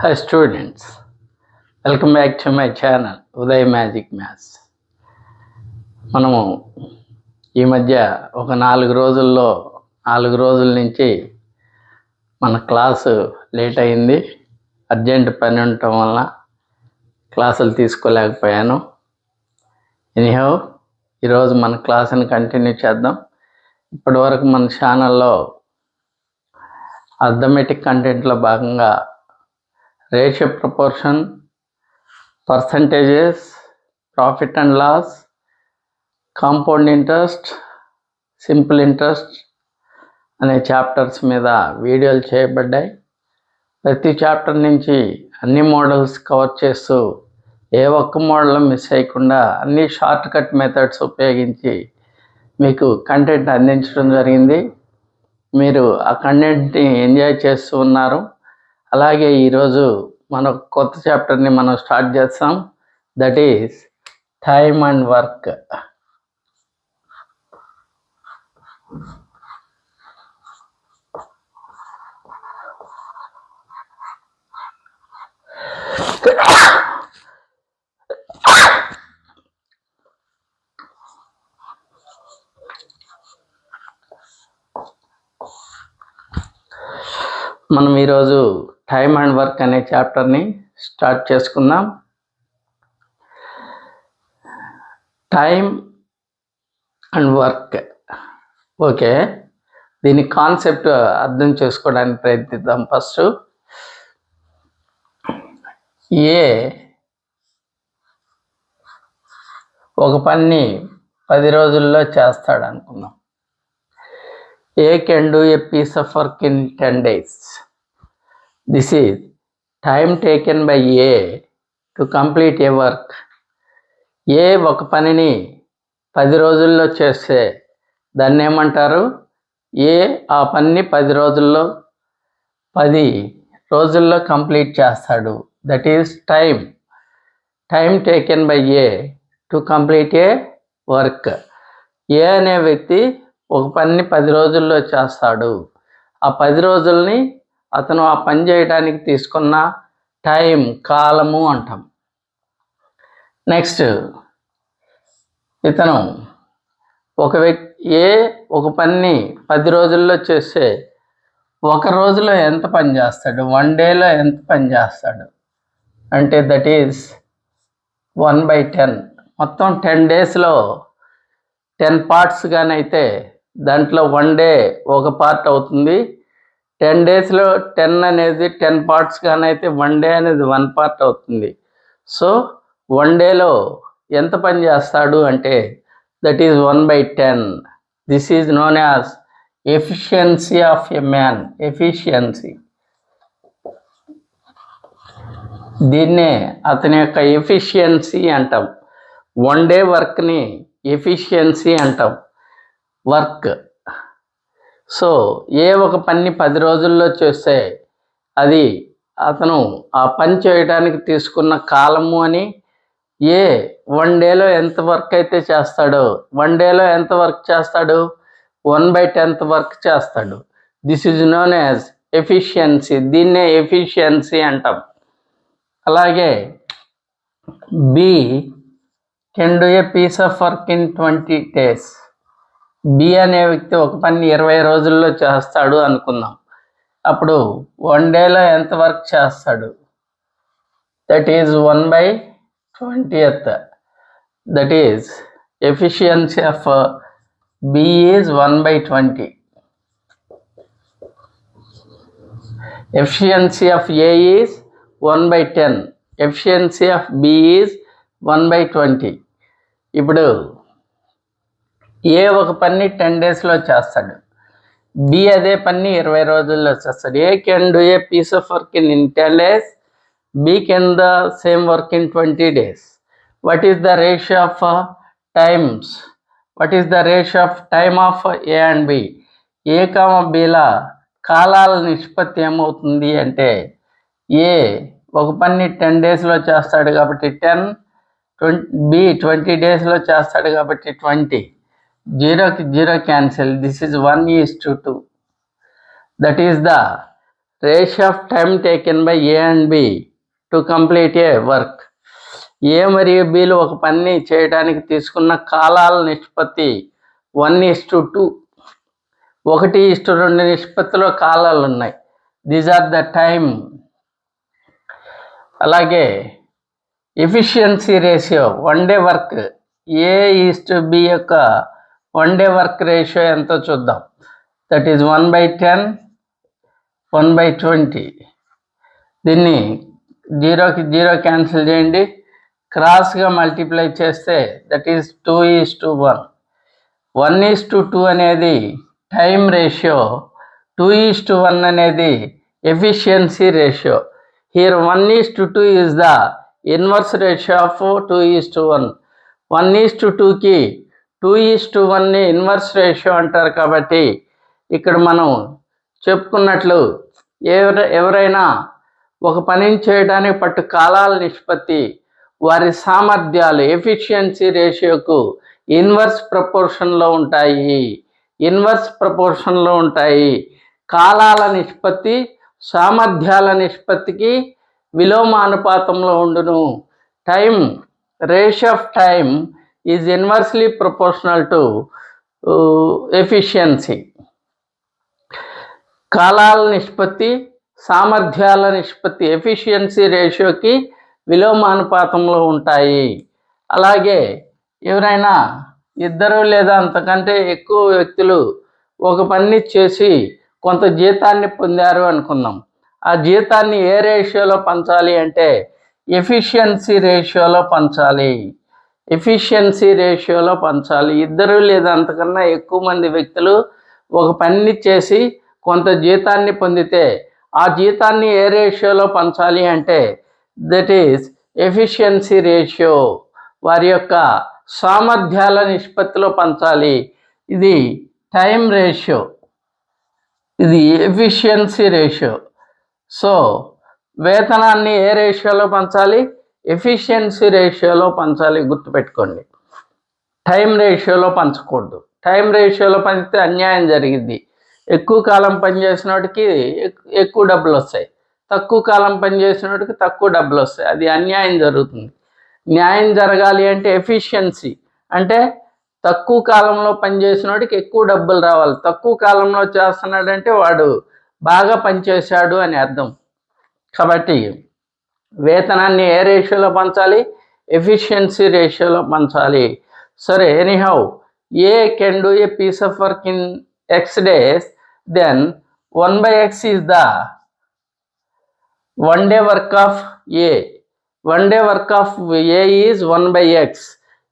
Hi students, welcome back to my channel Uday Magic Maths. మనము ఈ మధ్య ఒక 4 రోజుల నుంచి మన క్లాసు లేట్ అయింది. అర్జెంట్ పని ఉండటం వల్ల క్లాసులు తీసుకోలేకపోయాను. ఎనీహౌ ఈరోజు మన క్లాసుని కంటిన్యూ చేద్దాం. ఇప్పటివరకు మన ఛానల్లో అర్థమెటిక్ కంటెంట్లో భాగంగా ratio proportion, percentages, profit and loss, compound interest, simple interest అనే చాప్టర్స్ మీద వీడియోలు చేయబడ్డాయి. ప్రతి చాప్టర్ నుంచి అన్ని మోడల్స్ కవర్ చేస్తూ ఏ ఒక్క మోడల్ మిస్ అయ్యకుండా అన్ని షార్ట్ కట్ మెథడ్స్ ఉపయోగించి మీకు కంటెంట్ అందించడం జరిగింది. మీరు ఆ కంటెంట్ని ఎంజాయ్ చేస్తూ ఉన్నారు. అలాగే ఈరోజు మన కొత్త చాప్టర్ని మనం స్టార్ట్ చేస్తాం. That is time and work. మనం ఈరోజు టైమ్ అండ్ వర్క్ అనే చాప్టర్ని స్టార్ట్ చేసుకుందాం. టైమ్ అండ్ వర్క్, ఓకే, దీని కాన్సెప్ట్ అర్థం చేసుకోవడానికి ప్రయత్నిద్దాం. ఫస్ట్ ఒక పని 10 రోజుల్లో చేస్తాడు అనుకుందాం. A can do a piece of work in 10 days. This is time taken by A to complete a work. A ఒక పనిని 10 రోజుల్లో చేస్తే దాన్ని ఏమంటారు? A ఆ పనిని 10 రోజుల్లో కంప్లీట్ చేస్తాడు. That is time. Time taken by A to complete a work. A అనే వ్యక్తి ఒక పనిని 10 రోజుల్లో చేస్తాడు. ఆ 10 రోజుల్ని అతను ఆ పని చేయడానికి తీసుకున్న టైం, కాలము అంటాం. నెక్స్ట్, ఇతను ఒక పనిని 10 రోజుల్లో చేస్తే ఒక రోజులో ఎంత పని చేస్తాడు, 1 డేలో ఎంత పని చేస్తాడు అంటే దట్ ఈస్ 1/10. మొత్తం 10 డేస్లో 10 పార్ట్స్ గానైతే దాంట్లో 1 డే ఒక పార్ట్ అవుతుంది. 10 డేస్లో 10 అనేది 10 పార్ట్స్ గానైతే 1 డే అనేది 1 పార్ట్ అవుతుంది. సో 1 డేలో ఎంత పని చేస్తాడు అంటే that is 1/10. This is known as efficiency of a man. Efficiency, దీన్నే అతని యొక్క ఎఫిషియన్సీ అంటాం. 1 డే వర్క్ని ఎఫిషియన్సీ అంటాం. వర్క్. సో ఒక పని 10 రోజుల్లో చేస్తే అది అతను ఆ పని చేయడానికి తీసుకున్న కాలము అని. 1 డేలో ఎంత వర్క్ అయితే చేస్తాడో, 1 డేలో ఎంత వర్క్ చేస్తాడు? 1/10 వర్క్ చేస్తాడు. This is known as efficiency. దీన్నే ఎఫిషియన్సీ అంటాం. అలాగే B can do a piece of work in 20 days. B అనే వ్యక్తి ఒక పని 20 రోజుల్లో చేస్తాడు అనుకుందాం. అప్పుడు 1 డేలో ఎంత వర్క్ చేస్తాడు? That is 1/20. That is efficiency of B is 1/20. Efficiency of A is 1/10. Efficiency of B is 1/20. ఇప్పుడు ఒక పని 10 డేస్లో చేస్తాడు. బి అదే పని 20 రోజుల్లో చేస్తాడు. A can do a piece of work in 10 days. B can the same work in 20 days. What is the ratio of times? What is the ratio of time of A and B? A comma బిల కాలాల నిష్పత్తి ఏమవుతుంది అంటే ఒక పని 10 డేస్లో చేస్తాడు కాబట్టి 10, బి 20 డేస్లో చేస్తాడు కాబట్టి 20. 0కి 0 cancel. This is 1:2. That is the ratio of time taken by A and B to complete a work. A మరియు బిలు ఒక పని చేయడానికి తీసుకున్న కాలాల నిష్పత్తి 1:2. 1:2 నిష్పత్తిలో కాలాలు ఉన్నాయి. These are the time. అలాగే efficiency ratio, 1 day work, A:B యొక్క 1 డే వర్క్ రేషియో ఎంతో చూద్దాం. That is 1/10, 1/20. దీన్ని 0కి 0 క్యాన్సిల్ చేయండి. క్రాస్గా మల్టిప్లై చేస్తే దట్ ఈజ్ 2:1. 1:2 అనేది టైం రేషియో, 2:1 అనేది efficiency ratio. Here 1:2 is the inverse ratio of 2:1. 1:2కి 2:1ని ఇన్వర్స్ రేషియో అంటారు. కాబట్టి ఇక్కడ మనం చెప్పుకున్నట్లు ఎవరైనా ఒక పనిని చేయడానికి పట్టు కాలాల నిష్పత్తి వారి సామర్థ్యాలు ఎఫిషియన్సీ రేషియోకు ఇన్వర్స్ ప్రపోర్షన్లో ఉంటాయి. కాలాల నిష్పత్తి సామర్థ్యాల నిష్పత్తికి విలోమానుపాతంలో ఉండును. Time, ratio of time is inversely proportional to efficiency. కాలాల నిష్పత్తి సామర్థ్యాల నిష్పత్తి ఎఫిషియన్సీ రేషియోకి విలోమానుపాతంలో ఉంటాయి. అలాగే ఎవరైనా ఇద్దరు లేదా అంతకంటే ఎక్కువ వ్యక్తులు ఒక పని చేసి కొంత జీతాన్ని పొందారు అనుకుందాం. ఆ జీతాన్ని ఏ రేషియోలో పంచాలి అంటే ఎఫిషియన్సీ రేషియోలో పంచాలి. ఇద్దరు లేదా అంతకన్నా ఎక్కువ మంది వ్యక్తులు ఒక పని చేసి కొంత జీతాన్ని పొందితే ఆ జీతాన్ని ఏ రేషియోలో పంచాలి అంటే దట్ ఈస్ ఎఫిషియన్సీ రేషియో. వారి యొక్క సామర్థ్యాల నిష్పత్తిలో పంచాలి. ఇది టైం రేషియో, ఇది ఎఫిషియన్సీ రేషియో. సో వేతనాన్ని ఏ రేషియోలో పంచాలి? ఎఫిషియన్సీ రేషియోలో పంచాలి. గుర్తుపెట్టుకోండి, టైం రేషియోలో పంచకూడదు. టైం రేషియోలో పంచితే అన్యాయం జరిగింది. ఎక్కువ కాలం పనిచేసిన వాడికి ఎక్కువ డబ్బులు వస్తాయి, తక్కువ కాలం పనిచేసిన వాడికి తక్కువ డబ్బులు వస్తాయి. అది అన్యాయం జరుగుతుంది. న్యాయం జరగాలి అంటే ఎఫిషియన్సీ అంటే తక్కువ కాలంలో పనిచేసిన వాడికి ఎక్కువ డబ్బులు రావాలి. తక్కువ కాలంలో చేస్తున్నాడంటే వాడు బాగా పనిచేశాడు అని అర్థం. కాబట్టి వేతనాన్ని ఏ రేషియోలో పంచాలి? ఎఫిషియన్సీ రేషియోలో పంచాలి. సరే, anyhow A can do a piece of work in X days, then 1/X is the 1 day work of A. 1 day work of A is 1/X.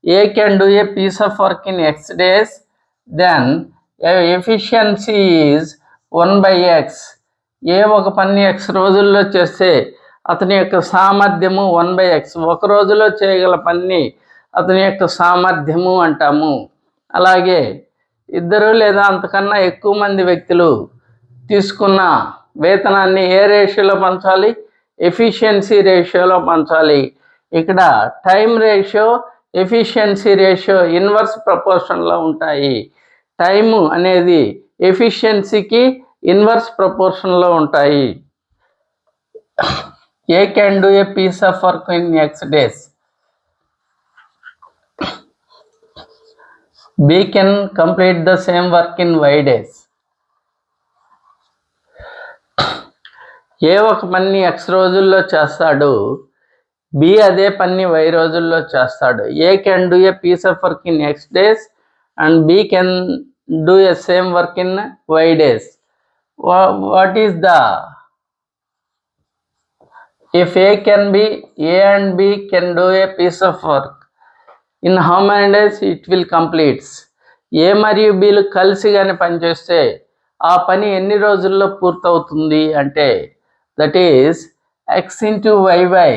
A can do a piece of work in X days, then efficiency is 1/X. ఏ ఒక పని X రోజుల్లో చేస్తే అతని యొక్క సామర్థ్యము 1/X. ఒక రోజులో చేయగల పని అతని యొక్క సామర్థ్యము అంటాము. అలాగే ఇద్దరు లేదా అంతకన్నా ఎక్కువ మంది వ్యక్తులు తీసుకున్న వేతనాన్ని ఏ రేషియోలో పంచాలి? ఎఫిషియన్సీ రేషియోలో పంచాలి. ఇక్కడ time ratio, efficiency ratio inverse ప్రపోర్షన్లో ఉంటాయి. టైము అనేది ఎఫిషియన్సీకి ఇన్వర్స్ ప్రపోర్షన్లో ఉంటాయి. A can do a piece of work in X days. B can complete the same work in Y days. A ఒక పని X రోజుల్లో చేస్తాడు, B అదే పని Y రోజుల్లో చేస్తాడు. A can do a piece of work in X days and B can do a same work in Y days. What is the, if A and B can do a piece of work, in how many days it will completes? ఏ మరియు బీలు కలిసి కానీ పనిచేస్తే ఆ పని ఎన్ని రోజుల్లో పూర్తవుతుంది అంటే that is X into Y by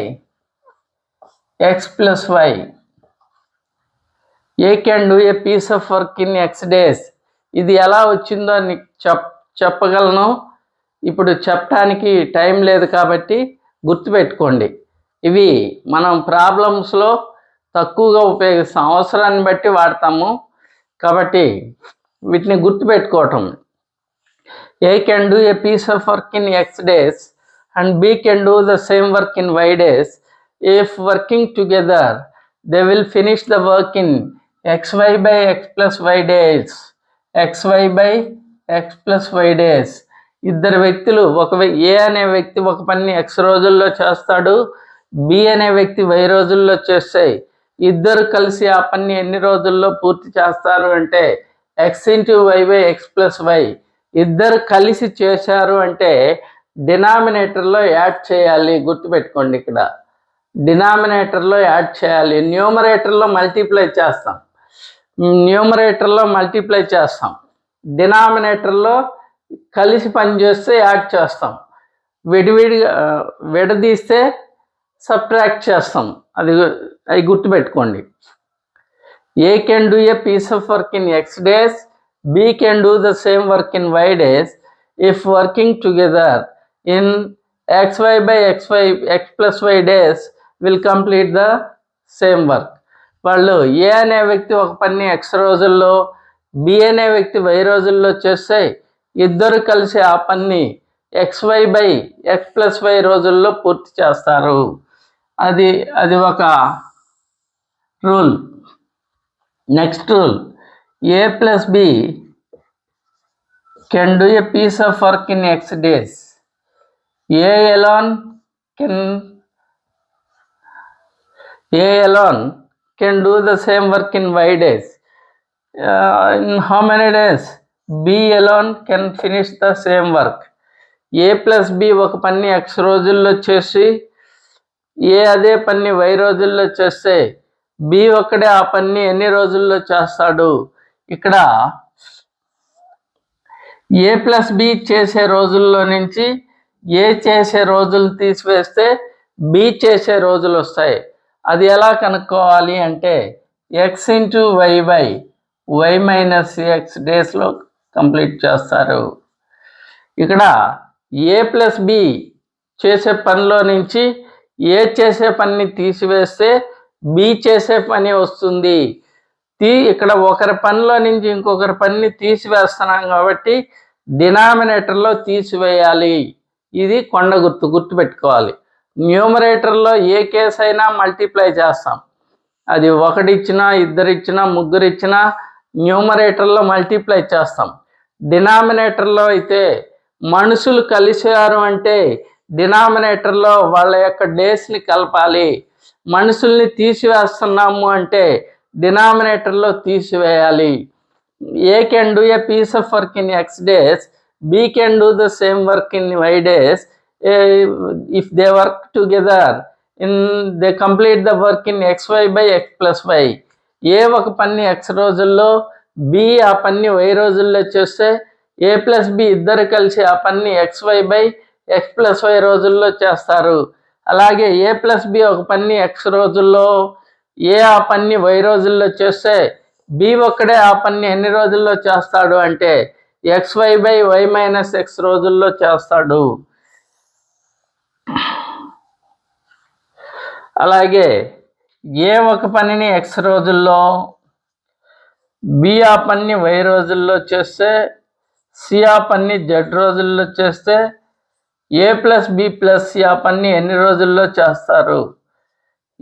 X plus Y. A can do a piece of work in X days. ఇది ఎలా వచ్చిందో నీకు చెప్పగలను. ఇప్పుడు చెప్పడానికి టైం లేదు కాబట్టి గుర్తుపెట్టుకోండి. ఇవి మనం ప్రాబ్లమ్స్లో తక్కువగా ఉపయోగిస్తాం, అవసరాన్ని బట్టి వాడతాము. కాబట్టి వీటిని గుర్తుపెట్టుకోవటం. A can do a piece of work in X days and B can do the same work in Y days. If working together, they will finish the work in XY by X plus Y days. XY by X plus Y days. ఇద్దరు వ్యక్తులు ఏ అనే వ్యక్తి ఒక పని X రోజుల్లో చేస్తాడు, B అనే వ్యక్తి Y రోజుల్లో చేస్తాయి. ఇద్దరు కలిసి ఆ పని ఎన్ని రోజుల్లో పూర్తి చేస్తారు అంటే X into Y by X plus Y. ఇద్దరు కలిసి చేశారు అంటే డినామినేటర్లో యాడ్ చేయాలి. గుర్తుపెట్టుకోండి, ఇక్కడ డినామినేటర్లో యాడ్ చేయాలి. న్యూమరేటర్లో మల్టిప్లై చేస్తాం. డినామినేటర్లో కలిసి పనిచేస్తే యాడ్ చేస్తాం. విడదీస్తే సబ్ట్రాక్ట్ చేస్తాం. అది గుర్తుపెట్టుకోండి. A can do a piece of work in X days, B can do the same work in Y days. If working together in XY by X plus Y days will complete the same work. వాళ్ళు ఏ అనే వ్యక్తి ఒక పని X రోజుల్లో, B అనే వ్యక్తి Y రోజుల్లో చేస్తే ఇద్దరు కలిసి ఆ పని XY by X plus Y రోజుల్లో పూర్తి చేస్తారు. అది ఒక rule. Next rule, A plus B can do a piece of work in X days. A alone can do the same work in Y days. In how many days? B alone can finish the same work. A plus B ఒక పని X రోజుల్లో చేసి ఏ అదే పని Y రోజుల్లో చేస్తే B ఒక్కడే ఆ పని ఎన్ని రోజుల్లో చేస్తాడు? ఇక్కడ ఏ ప్లస్ బి చేసే రోజుల్లో నుంచి ఏ చేసే రోజులు తీసివేస్తే బి చేసే రోజులు వస్తాయి. అది ఎలా కనుక్కోవాలి అంటే X into Y by Y minus X డేస్లో కంప్లీట్ చేస్తారు. ఇక్కడ ఏ ప్లస్ బి చేసే పనిలో నుంచి ఏ చేసే పనిని తీసివేస్తే బి చేసే పని వస్తుంది. ఇక్కడ ఒకరి పనిలో నుంచి ఇంకొకరి పనిని తీసివేస్తున్నాం కాబట్టి డినామినేటర్లో తీసివేయాలి. ఇది కొండ గుర్తుపెట్టుకోవాలి. న్యూమరేటర్లో ఏ కేసు అయినా మల్టిప్లై చేస్తాం. అది ఒకటిచ్చినా, ఇద్దరిచ్చినా, ముగ్గురిచ్చినా న్యూమరేటర్లో మల్టిప్లై చేస్తాం. డినామినేటర్లో అయితే మనుషులు కలిశారు అంటే డినామినేటర్లో వాళ్ళ యొక్క డేస్ని కలపాలి. మనుషుల్ని తీసివేస్తున్నాము అంటే డినామినేటర్లో తీసివేయాలి. A can do a piece of work in X days, B can do the same work in Y days. If they work together they complete the work in XY by X plus Y. A ఒక పని X రోజుల్లో, B ఆ పని why రోజుల్లో చేస్తే A plus B ఇద్దరు కలిసి ఆ పని XY by X plus Y రోజుల్లో చేస్తారు. అలాగే ఏ ప్లస్ బి ఒక పని ఎక్స్ రోజుల్లో, ఏ ఆ పని వై రోజుల్లో చేస్తే బి ఒక్కడే ఆ పని ఎన్ని రోజుల్లో చేస్తాడు అంటే XY by Y minus X రోజుల్లో చేస్తాడు. అలాగే ఏ ఒక పనిని ఎక్స్ రోజుల్లో, బి ఆ పని వై రోజుల్లో చేస్తే, సి ఆ పని జెడ్ రోజుల్లో చేస్తే A plus B plus C ఆ పని ఎన్ని రోజుల్లో చేస్తారు?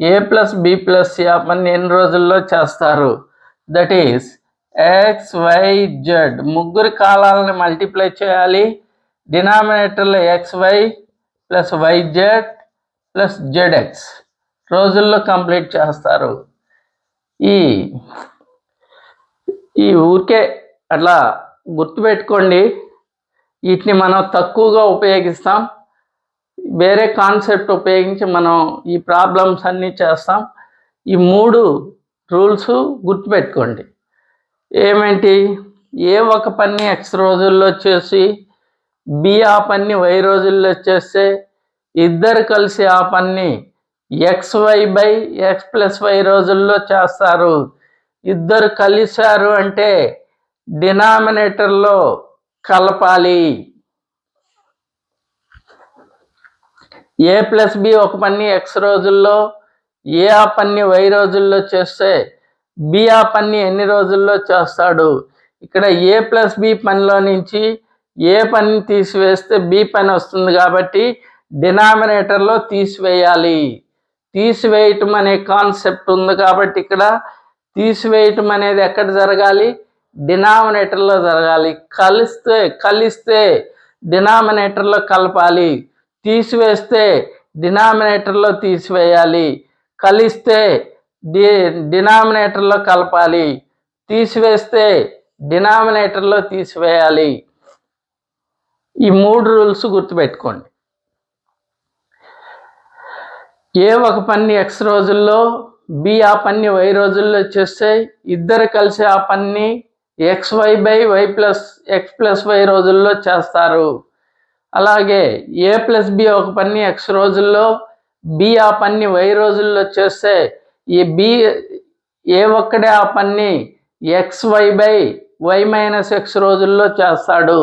A plus B plus C ఆ పని ఎన్ని రోజుల్లో చేస్తారు? That is X Y Z ముగ్గురు కాలాలని మల్టిప్లై చేయాలి. డినామినేటర్లో XY plus YZ plus ZX రోజుల్లో కంప్లీట్ చేస్తారు. ఈ ఊరికే అట్లా గుర్తుపెట్టుకోండి. వీటిని మనం తక్కువగా ఉపయోగిస్తాం. వేరే కాన్సెప్ట్ ఉపయోగించి మనం ఈ ప్రాబ్లమ్స్ అన్నీ చేస్తాం. ఈ 3 రూల్స్ గుర్తుపెట్టుకోండి. ఏమేంటి? ఏ ఒక పని ఎక్స్ రోజుల్లో చేసి బి ఆ పని వై రోజుల్లో చేస్తే ఇద్దరు కలిసి ఆ పని XY by X plus Y రోజుల్లో చేస్తారు. ఇద్దరు కలిశారు అంటే డినామినేటర్లో కలపాలి. ఏ ప్లస్ బి ఒక పని ఎక్స్ రోజుల్లో, ఏ ఆ పని వై రోజుల్లో చేస్తే బి ఆ పని ఎన్ని రోజుల్లో చేస్తాడు? ఇక్కడ ఏ ప్లస్ బి పనిలో నుంచి ఏ పని తీసివేస్తే బి పని వస్తుంది కాబట్టి డినామినేటర్లో తీసివేయాలి. తీసివేయటం అనే కాన్సెప్ట్ ఉంది కాబట్టి ఇక్కడ తీసివేయటం అనేది ఎక్కడ జరగాలి? డినామినేటర్లో జరగాలి. కలిస్తే డినామినేటర్లో కలపాలి. తీసివేస్తే డినామినేటర్లో తీసివేయాలి. కలిస్తే డినామినేటర్లో కలపాలి. తీసివేస్తే డినామినేటర్లో తీసివేయాలి. ఈ 3 రూల్స్ గుర్తుపెట్టుకోండి. ఏ ఒక పని x రోజుల్లో, బి ఆ పని y రోజుల్లో చేస్తే ఇద్దరు కలిసి ఆ పని xy/y + x + y రోజుల్లో చేస్తారు. అలాగే a + b ఒక పని x రోజుల్లో, బి ఆ పని y రోజుల్లో చేస్తే ఈ బి ఏ ఒక్కడే ఆ పని xy/y - x రోజుల్లో చేస్తాడు.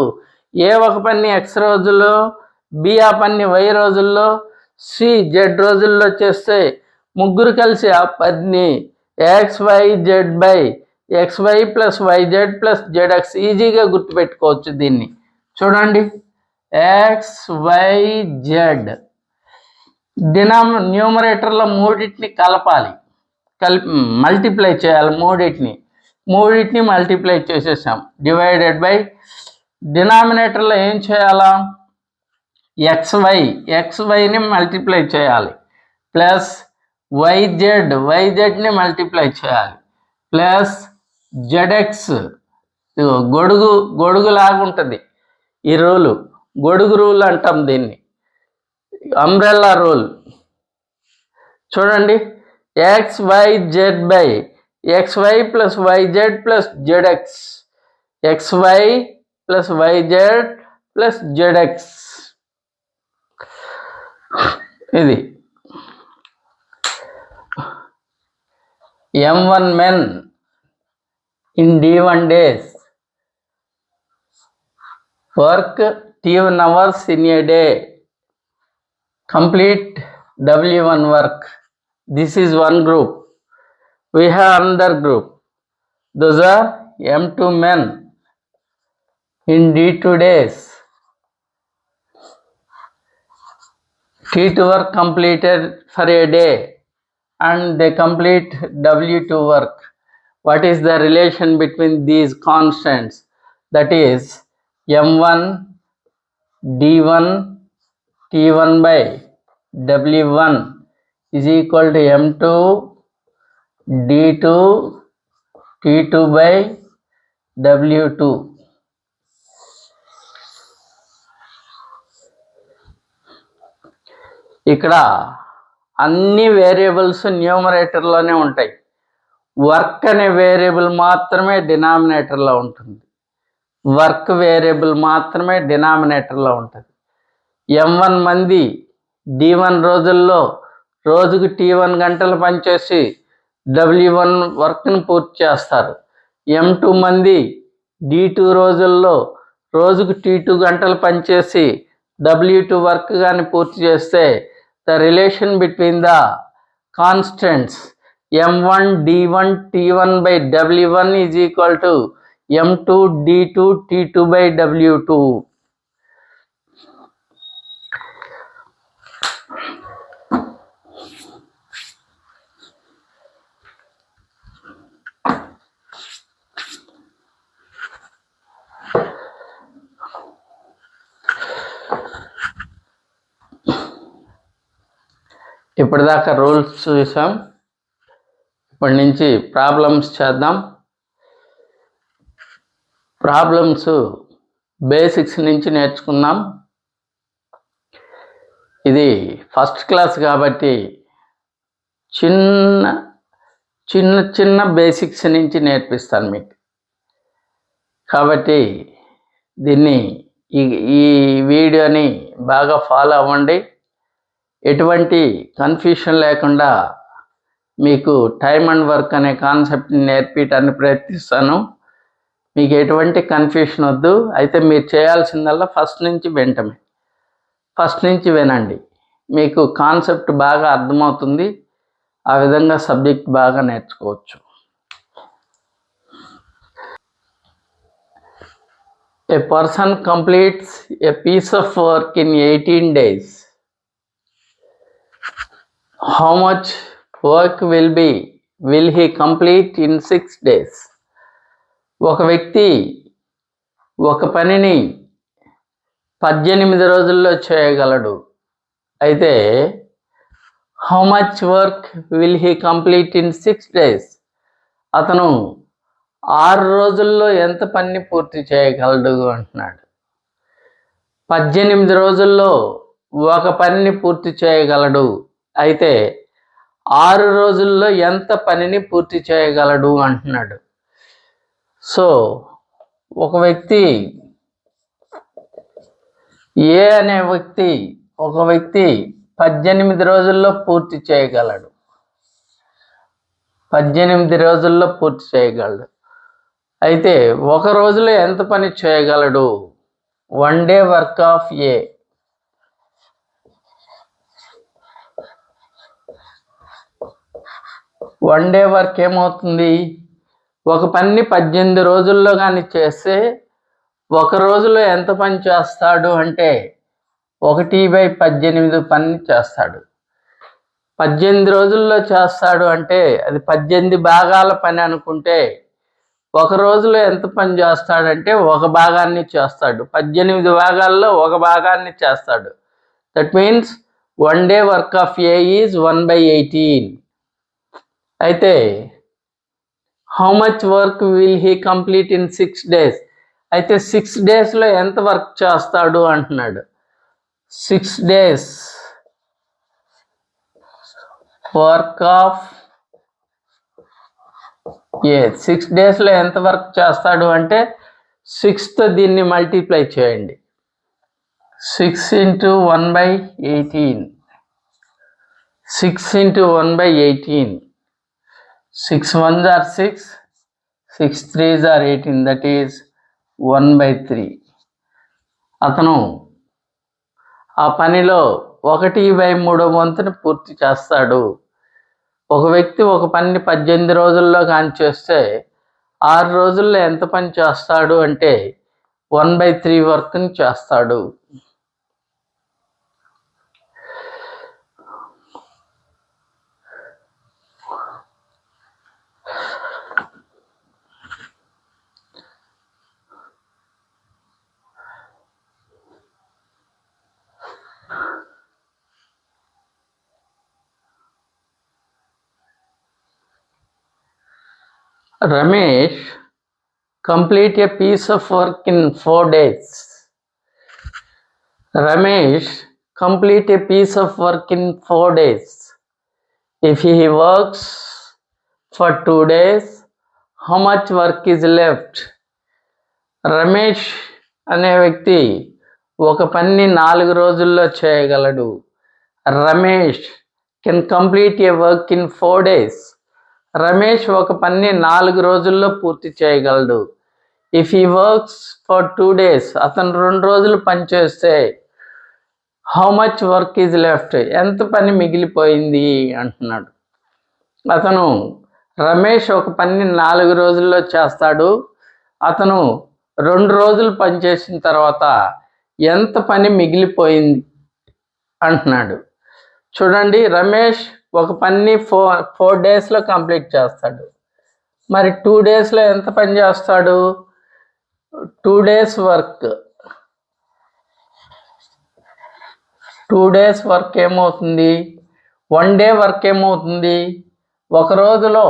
ఏ ఒక పని x రోజుల్లో, బి ఆ పని y రోజుల్లో, సి z రోజుల్లో చేస్తే ముగ్గురు కలిసి ఆ పని xyz/xy + yz + zx ఈజీగా గుర్తుపెట్టుకోవచ్చు. దీన్ని చూడండి, xyz న్యూమరేటర్లో మూడింటిని కలపాలి, మల్టిప్లై చేయాలి. మూడింటిని మల్టిప్లై చేసేసాం. డివైడెడ్ బై డినామినేటర్లో ఏం చేయాలా? xyని మల్టిప్లై చేయాలి, ప్లస్ yzని మల్టిప్లై చేయాలి, ప్లస్ zx గొడుగులాగా ఉంటుంది ఈ రూలు. గొడుగు రూల్ అంటాం దీన్ని, అంబ్రెల్లా రూల్. చూడండి, xyz/xy + yz + zx, xy + yz + zx. ఇది M1 men in D1 days work T1 hours in a day, complete W1 work. This is one group. We have another group. Those are M2 men in D2 days. T2 work completed for a day and they complete W2 work. What is the relation between these constants? That is M1 D1 T1 by W1 is equal to M2 D2 T2 by W2. ఇక్కడ అన్ని variables న్యూమరేటర్లోనే ఉంటాయి. Work అనే variable మాత్రమే డినామినేటర్లో ఉంటుంది. Work variable మాత్రమే డినామినేటర్లో ఉంటుంది. M1 మంది D1 రోజుల్లో రోజుకు T1 గంటలు పనిచేసి W1 వర్క్ని పూర్తి చేస్తారు. M2 మంది D2 రోజుల్లో రోజుకు T2 గంటలు పనిచేసి W2 వర్క్ కానీ పూర్తి చేస్తే the relation between the constants M1 D1 T1 by W1 is equal to M2 D2 T2 by W2. ఇప్పటిదాకా రూల్స్ చూసాం. ఇప్పటి నుంచి ప్రాబ్లమ్స్ చేద్దాం. ప్రాబ్లమ్స్ బేసిక్స్ నుంచి నేర్చుకుందాం. ఇది ఫస్ట్ క్లాస్ కాబట్టి చిన్న చిన్న బేసిక్స్ నుంచి నేర్పిస్తాను మీకు. కాబట్టి దీన్ని ఈ వీడియోని బాగా ఫాలో అవ్వండి. ఎటువంటి కన్ఫ్యూషన్ లేకుండా మీకు టైమ్ అండ్ వర్క్ అనే కాన్సెప్ట్ని నేర్పించడానికి ప్రయత్నిస్తాను. మీకు ఎటువంటి కన్ఫ్యూషన్ వద్దు. అయితే మీరు చేయాల్సిందల్లా ఫస్ట్ నుంచి వినండి. మీకు కాన్సెప్ట్ బాగా అర్థమవుతుంది. ఆ విధంగా సబ్జెక్ట్ బాగా నేర్చుకోవచ్చు. A person completes a piece of work in 18 days. How much work will he complete in 6 days? ఒక వ్యక్తి ఒక పనిని 18 రోజుల్లో చేయగలడు. అయితే how much work will he complete in 6 days? అతను 6 రోజుల్లో ఎంత పని పూర్తి చేయగలడు అంటున్నాడు. 18 రోజుల్లో ఒక పనిని పూర్తి చేయగలడు. అయితే 6 రోజుల్లో ఎంత పనిని పూర్తి చేయగలడు అంటున్నాడు. సో ఒక వ్యక్తి ఏ అనే వ్యక్తి 18 రోజుల్లో పూర్తి చేయగలడు. 18 రోజుల్లో పూర్తి చేయగలడు. అయితే ఒక రోజులో ఎంత పని చేయగలడు? 1 day work of A. One day work ఏమవుతుంది? ఒక పని 18 రోజుల్లో కానీ చేస్తే ఒక రోజులో ఎంత పని చేస్తాడు అంటే 1/18 పని చేస్తాడు. 18 రోజుల్లో చేస్తాడు అంటే అది 18 భాగాల పని అనుకుంటే ఒక రోజులో ఎంత పని చేస్తాడంటే ఒక భాగాన్ని చేస్తాడు. 18 భాగాల్లో ఒక భాగాన్ని చేస్తాడు. That means 1 day work of A is 1/18. అయితే how much work will he complete in 6 days? అయితే 6 డేస్లో ఎంత వర్క్ చేస్తాడు అంటున్నాడు. 6 డేస్ వర్క్ ఆఫ్ ఏ. 6 డేస్లో ఎంత వర్క్ చేస్తాడు అంటే 6తో దీన్ని మల్టిప్లై చేయండి. 6 × 1/18. 6 × 1/18. 6 1s are 6, 6 3s are 18. That is 1/3. అతను ఆ పనిలో 1/3 వంతుని పూర్తి చేస్తాడు. ఒక వ్యక్తి ఒక పనిని 18 రోజుల్లో కానీ చేస్తే 6 రోజుల్లో ఎంత పని చేస్తాడు అంటే 1/3 వర్క్ని చేస్తాడు. Ramesh complete a piece of work in 4 days. Ramesh complete a piece of work in 4 days. If he works for 2 days, how much work is left? Ramesh అనే వ్యక్తి ఒక పనిని 4 రోజుల్లో చేయగలడు. Ramesh can complete a work in 4 days. Ramesh ఒక పనిని 4 రోజుల్లో పూర్తి చేయగలడు. If he works for 2 days, అతను 2 రోజులు పని చేస్తే how much work is left? ఎంత పని మిగిలిపోయింది అంటున్నాడు. అతను రమేష్ ఒక పనిని 4 రోజుల్లో చేస్తాడు. అతను 2 రోజులు పని చేసిన తర్వాత ఎంత పని మిగిలిపోయింది అంటున్నాడు. చూడండి, రమేష్ ఒక పనిని 4 డేస్లో కంప్లీట్ చేస్తాడు. మరి 2 డేస్లో ఎంత పని చేస్తాడు? 2 డేస్ వర్క్. 2 డేస్ వర్క్ ఏమవుతుంది? 1 డే వర్క్ ఏమవుతుంది? ఒక రోజులో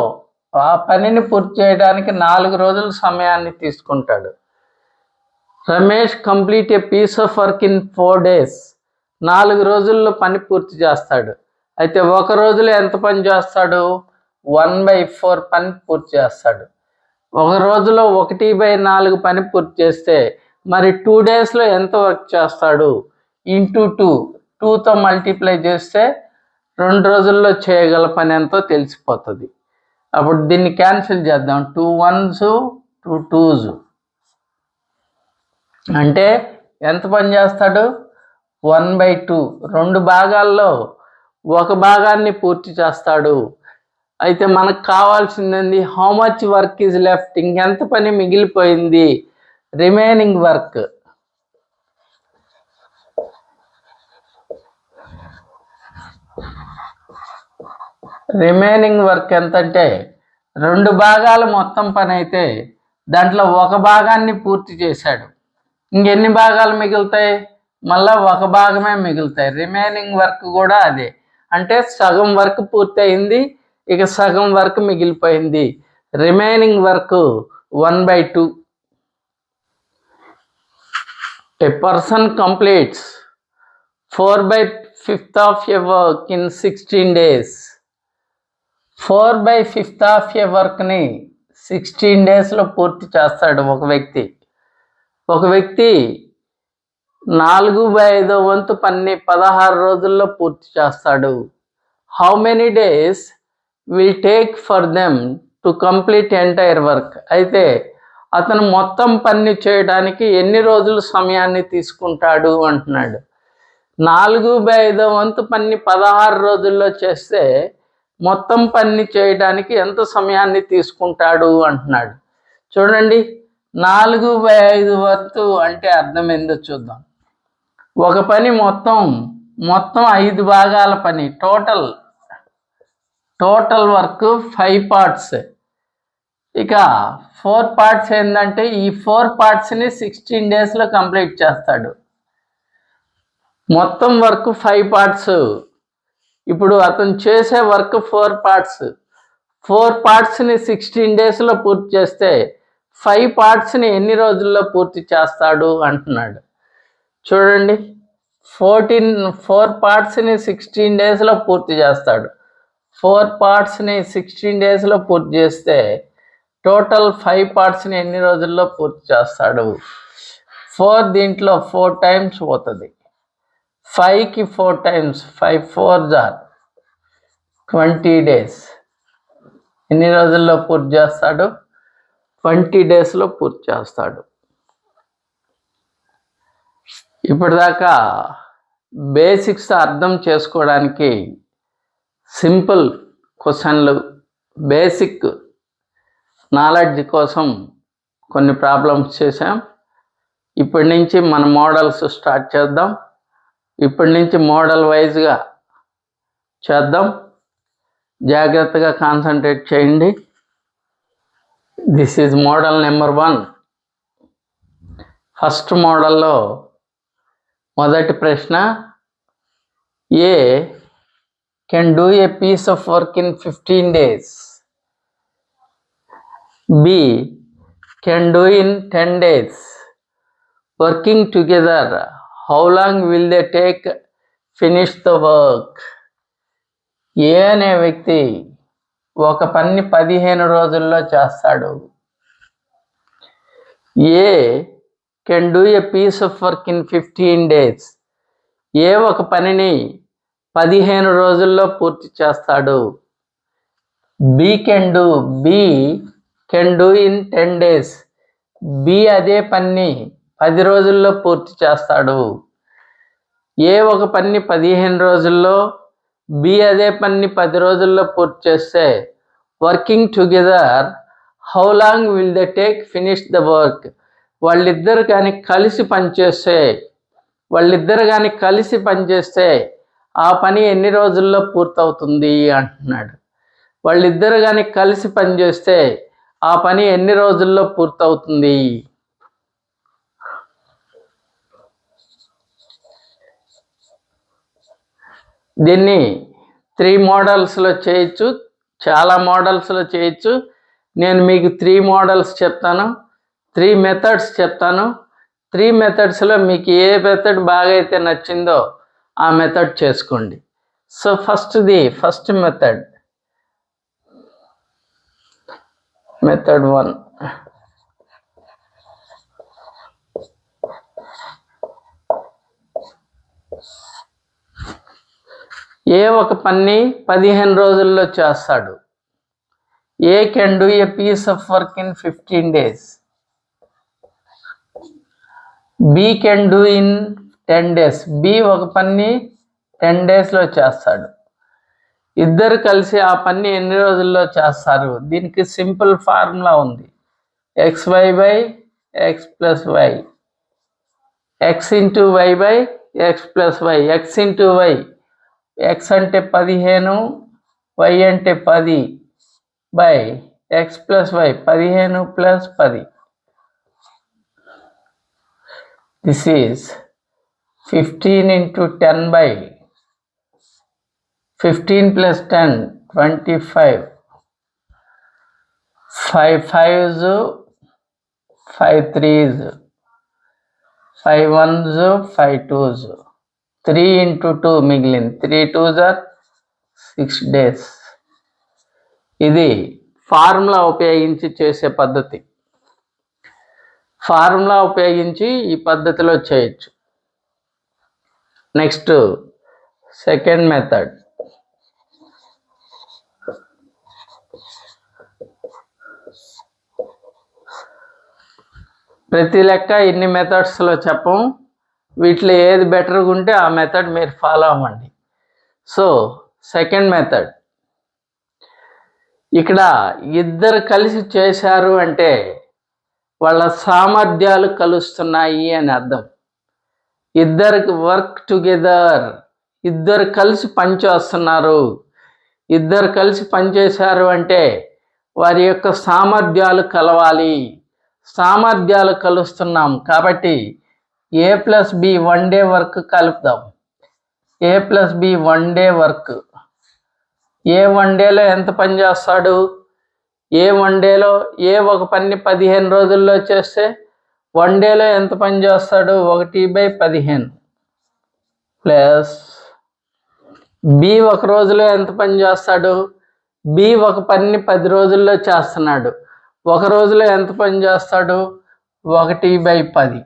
ఆ పనిని పూర్తి చేయడానికి 4 రోజుల సమయాన్ని తీసుకుంటాడు. Ramesh complete a piece of work in 4 days. 4 రోజుల్లో పని పూర్తి చేస్తాడు. అయితే ఒక రోజులో ఎంత పని చేస్తాడు? 1/4 పని పూర్తి చేస్తాడు. ఒక రోజులో 1/4 పని పూర్తి చేస్తే మరి 2 డేస్లో ఎంత వర్క్ చేస్తాడు? ఇంటూ 2తో మల్టిప్లై చేస్తే 2 రోజుల్లో చేయగల పని ఎంతో తెలిసిపోతుంది. అప్పుడు దీన్ని క్యాన్సిల్ చేద్దాం. 2 1s 2 2s అంటే ఎంత పని చేస్తాడు? 1/2. 2 భాగాల్లో ఒక భాగాన్ని పూర్తి చేస్తాడు. అయితే మనకు కావాల్సింది how much work is left? ఇంకెంత పని మిగిలిపోయింది? రిమైనింగ్ వర్క్ ఎంతంటే 2 భాగాలు మొత్తం పని అయితే దాంట్లో ఒక భాగాన్ని పూర్తి చేశాడు. ఇంకెన్ని భాగాలు మిగులుతాయి? మళ్ళీ ఒక భాగమే మిగులుతాయి. రిమైనింగ్ వర్క్ కూడా అదే. అంటే సగం వర్క్ పూర్తయింది, ఇక సగం వర్క్ మిగిలిపోయింది. Remaining work 1/2. A person completes 4/5 of a work in 16 days. 4/5 of ఏ వర్క్ని 16 డేస్లో పూర్తి చేస్తాడు ఒక వ్యక్తి. 4/5 వంతు పని 16 రోజుల్లో పూర్తి చేస్తాడు. How many days will take for them to complete entire work? అయితే అతను మొత్తం పని చేయడానికి ఎన్ని రోజులు సమయాన్ని తీసుకుంటాడు అంటున్నాడు. 4/5 వంతు పని 16 రోజుల్లో చేస్తే మొత్తం పని చేయడానికి ఎంత సమయాన్ని తీసుకుంటాడు అంటున్నాడు. చూడండి, 4/5 వంతు అంటే అర్థం ఏందో చూద్దాం. ఒక పని మొత్తం 5 భాగాల పని. Total work 5 parts. ఇక 4 పార్ట్స్ ఏంటంటే ఈ 4 పార్ట్స్ని 16 డేస్లో కంప్లీట్ చేస్తాడు. మొత్తం వర్క్ 5 పార్ట్స్. ఇప్పుడు అతను చేసే వర్క్ 4 పార్ట్స్. 4 పార్ట్స్ని 16 డేస్లో పూర్తి చేస్తే 5 పార్ట్స్ని ఎన్ని రోజుల్లో పూర్తి చేస్తాడు అంటున్నాడు. చూడండి, 4 పార్ట్స్ని 16 డేస్లో పూర్తి చేస్తాడు. 4 పార్ట్స్ని 16 డేస్లో పూర్తి చేస్తే టోటల్ 5 పార్ట్స్ని ఎన్ని రోజుల్లో పూర్తి చేస్తాడు? 4 దీంట్లో 4 టైమ్స్ పోతుంది. 5కి 4 టైమ్స్, 5 4s are 20 డేస్. ఎన్ని రోజుల్లో పూర్తి చేస్తాడు? 20 డేస్లో పూర్తి చేస్తాడు. ఇప్పటిదాకా బేసిక్స్ అర్థం చేసుకోవడానికి సింపుల్ క్వశ్చన్లు, బేసిక్ నాలెడ్జ్ కోసం కొన్ని ప్రాబ్లమ్స్ చేసాం. ఇప్పటి నుంచి మన మోడల్స్ స్టార్ట్ చేద్దాం. ఇప్పటి నుంచి మోడల్ వైజ్గా చేద్దాం. జాగ్రత్తగా కాన్సన్ట్రేట్ చేయండి. This is model number 1. First మోడల్లో మొదటి ప్రశ్న, A can do a piece of work in 15 days. B can do in 10 days. Working together, how long will they take finish the work? A అనే వ్యక్తి ఒక పని 15 రోజుల్లో చేస్తాడు. A can do a piece of work in 15 days. A ఒక పనిని 15 రోజుల్లో పూర్తి చేస్తాడు. B can do in 10 days. B అదే పని 10 రోజుల్లో పూర్తి చేస్తాడు. ఏ ఒక పని 15 రోజుల్లో, బి అదే పని 10 రోజుల్లో పూర్తి చేస్తే working together how long will they take finish the work. వాళ్ళిద్దరు కానీ కలిసి పనిచేస్తే ఆ పని ఎన్ని రోజుల్లో పూర్తవుతుంది అంటున్నాడు. వాళ్ళిద్దరు కానీ కలిసి పనిచేస్తే ఆ పని ఎన్ని రోజుల్లో పూర్తవుతుంది? దీన్ని 3 మోడల్స్లో చేయొచ్చు, చాలా మోడల్స్లో చేయొచ్చు. నేను మీకు 3 మోడల్స్ చెప్తాను, 3 మెథడ్స్ చెప్తాను. 3 మెథడ్స్లో మీకు ఏ మెథడ్ బాగా అయితే నచ్చిందో ఆ మెథడ్ చేసుకోండి. So first method, method 1. A ఒక పని 15 రోజుల్లో చేస్తాడు. A can do a piece of work in 15 days. B can do in 10 days. B ఒక పని 10 daysలో చేస్తాడు. ఇద్దరు కలిసి ఆ పని ఎన్ని రోజుల్లో చేస్తారు? దీనికి సింపుల్ ఫార్ములా ఉంది. XY by x plus y, x into y by x plus y, x into y, x అంటే 15, y అంటే 10 by x plus y, 15 plus 10. This is 15 into 10 by 15 plus 10, 25. 5 5s, 5 3s, 5 1s, 5 2s, 3 into 2 మిగిలింది, 3 2s are 6 days. ఇది formula ఉపయోగించి చేసే పద్ధతి. Formula ఉపయోగించి ఈ పద్ధతిలో చేయొచ్చు. Next second method. ప్రతి లెక్క ఇన్ని మెథడ్స్లో చెప్పం, వీటిలో ఏది బెటర్గా ఉంటే ఆ మెథడ్ మీరు ఫాలో అవ్వండి. సో సెకండ్ మెథడ్, ఇక్కడ ఇద్దరు కలిసి చేశారు అంటే వాళ్ళ సామర్థ్యాలు కలుస్తున్నాయి అని అర్థం. ఇద్దరికి వర్క్ టుగెదర్, ఇద్దరు కలిసి పనిచేస్తున్నారు. ఇద్దరు కలిసి పనిచేశారు అంటే వారి యొక్క సామర్థ్యాలు కలవాలి. సామర్థ్యాలు కలుస్తున్నాం కాబట్టి A plus B one day work కలుపుదాం. A plus B one day work. A one డేలో ఎంత పని చేస్తాడు? ఏ వన్ డేలో ఏ ఒక పని 15 రోజుల్లో చేస్తే వన్ డేలో ఎంత పని చేస్తాడు? 1/15 ప్లస్ బి ఒక రోజులో ఎంత పని చేస్తాడు? బి ఒక పని 10 రోజుల్లో చేస్తున్నాడు, ఒక రోజులో ఎంత పని చేస్తాడు? 1/10.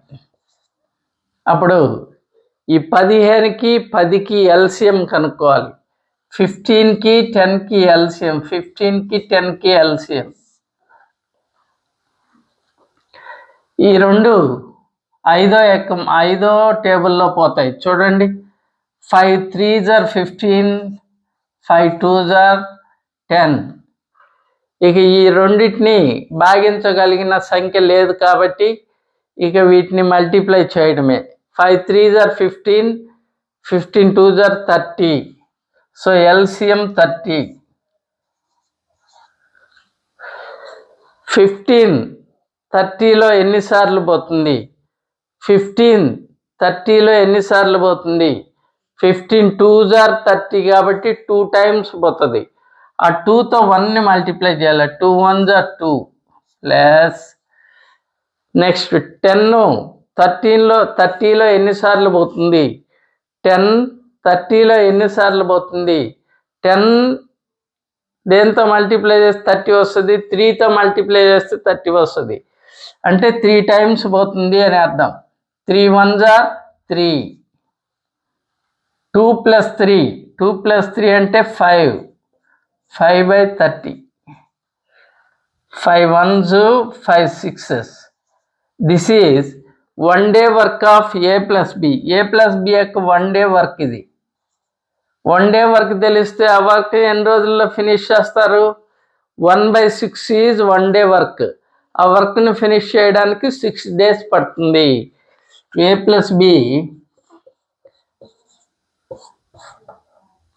అప్పుడు ఈ 15కి 10కి ఎల్సిఎం కనుక్కోవాలి. 15కి 10కి ఎల్సిఎం, 15కి 10కి ఎల్సిఎం. ఈ రెండు ఐదో టేబుల్లో పోతాయి చూడండి. 5 3s are 15, 5 2s are 10. ఇక ఈ రెండింటిని భాగించగలిగిన సంఖ్య లేదు కాబట్టి ఇక వీటిని మల్టిప్లై చేయడమే. 5 3s are 15, 15 2s are 30. So LCM 30. 15 30లో ఎన్నిసార్లు పోతుంది? 15 30లో ఎన్నిసార్లు పోతుంది? 15 2s are 30 కాబట్టి 2 times పోతుంది. ఆ 2తో 1ని మల్టిప్లై చేయాలి. 2 1s are 2 ప్లస్ నెక్స్ట్ 10 30లో ఎన్నిసార్లు పోతుంది? 10 30లో ఎన్నిసార్లు పోతుంది? 10 దేంతో మల్టిప్లై చేస్తే 30 వస్తుంది, 3తో మల్టిప్లై చేస్తే 30 వస్తుంది. అంటే 3 times పోతుంది అని అర్థం. 3 1s are 3. 2 plus 3 అంటే 5, 5/30. 5 1s, 5 6s. This is one day work of A plus B. A plus B యొక్క వన్ డే వర్క్ ఇది. వన్ డే వర్క్ తెలిస్తే ఆ వర్క్ ఎన్ని రోజుల్లో ఫినిష్ చేస్తారు? 1/6 ఈజ్ వన్ డే వర్క్. ఆ వర్క్ని ఫినిష్ చేయడానికి 6 days పడుతుంది. A plus B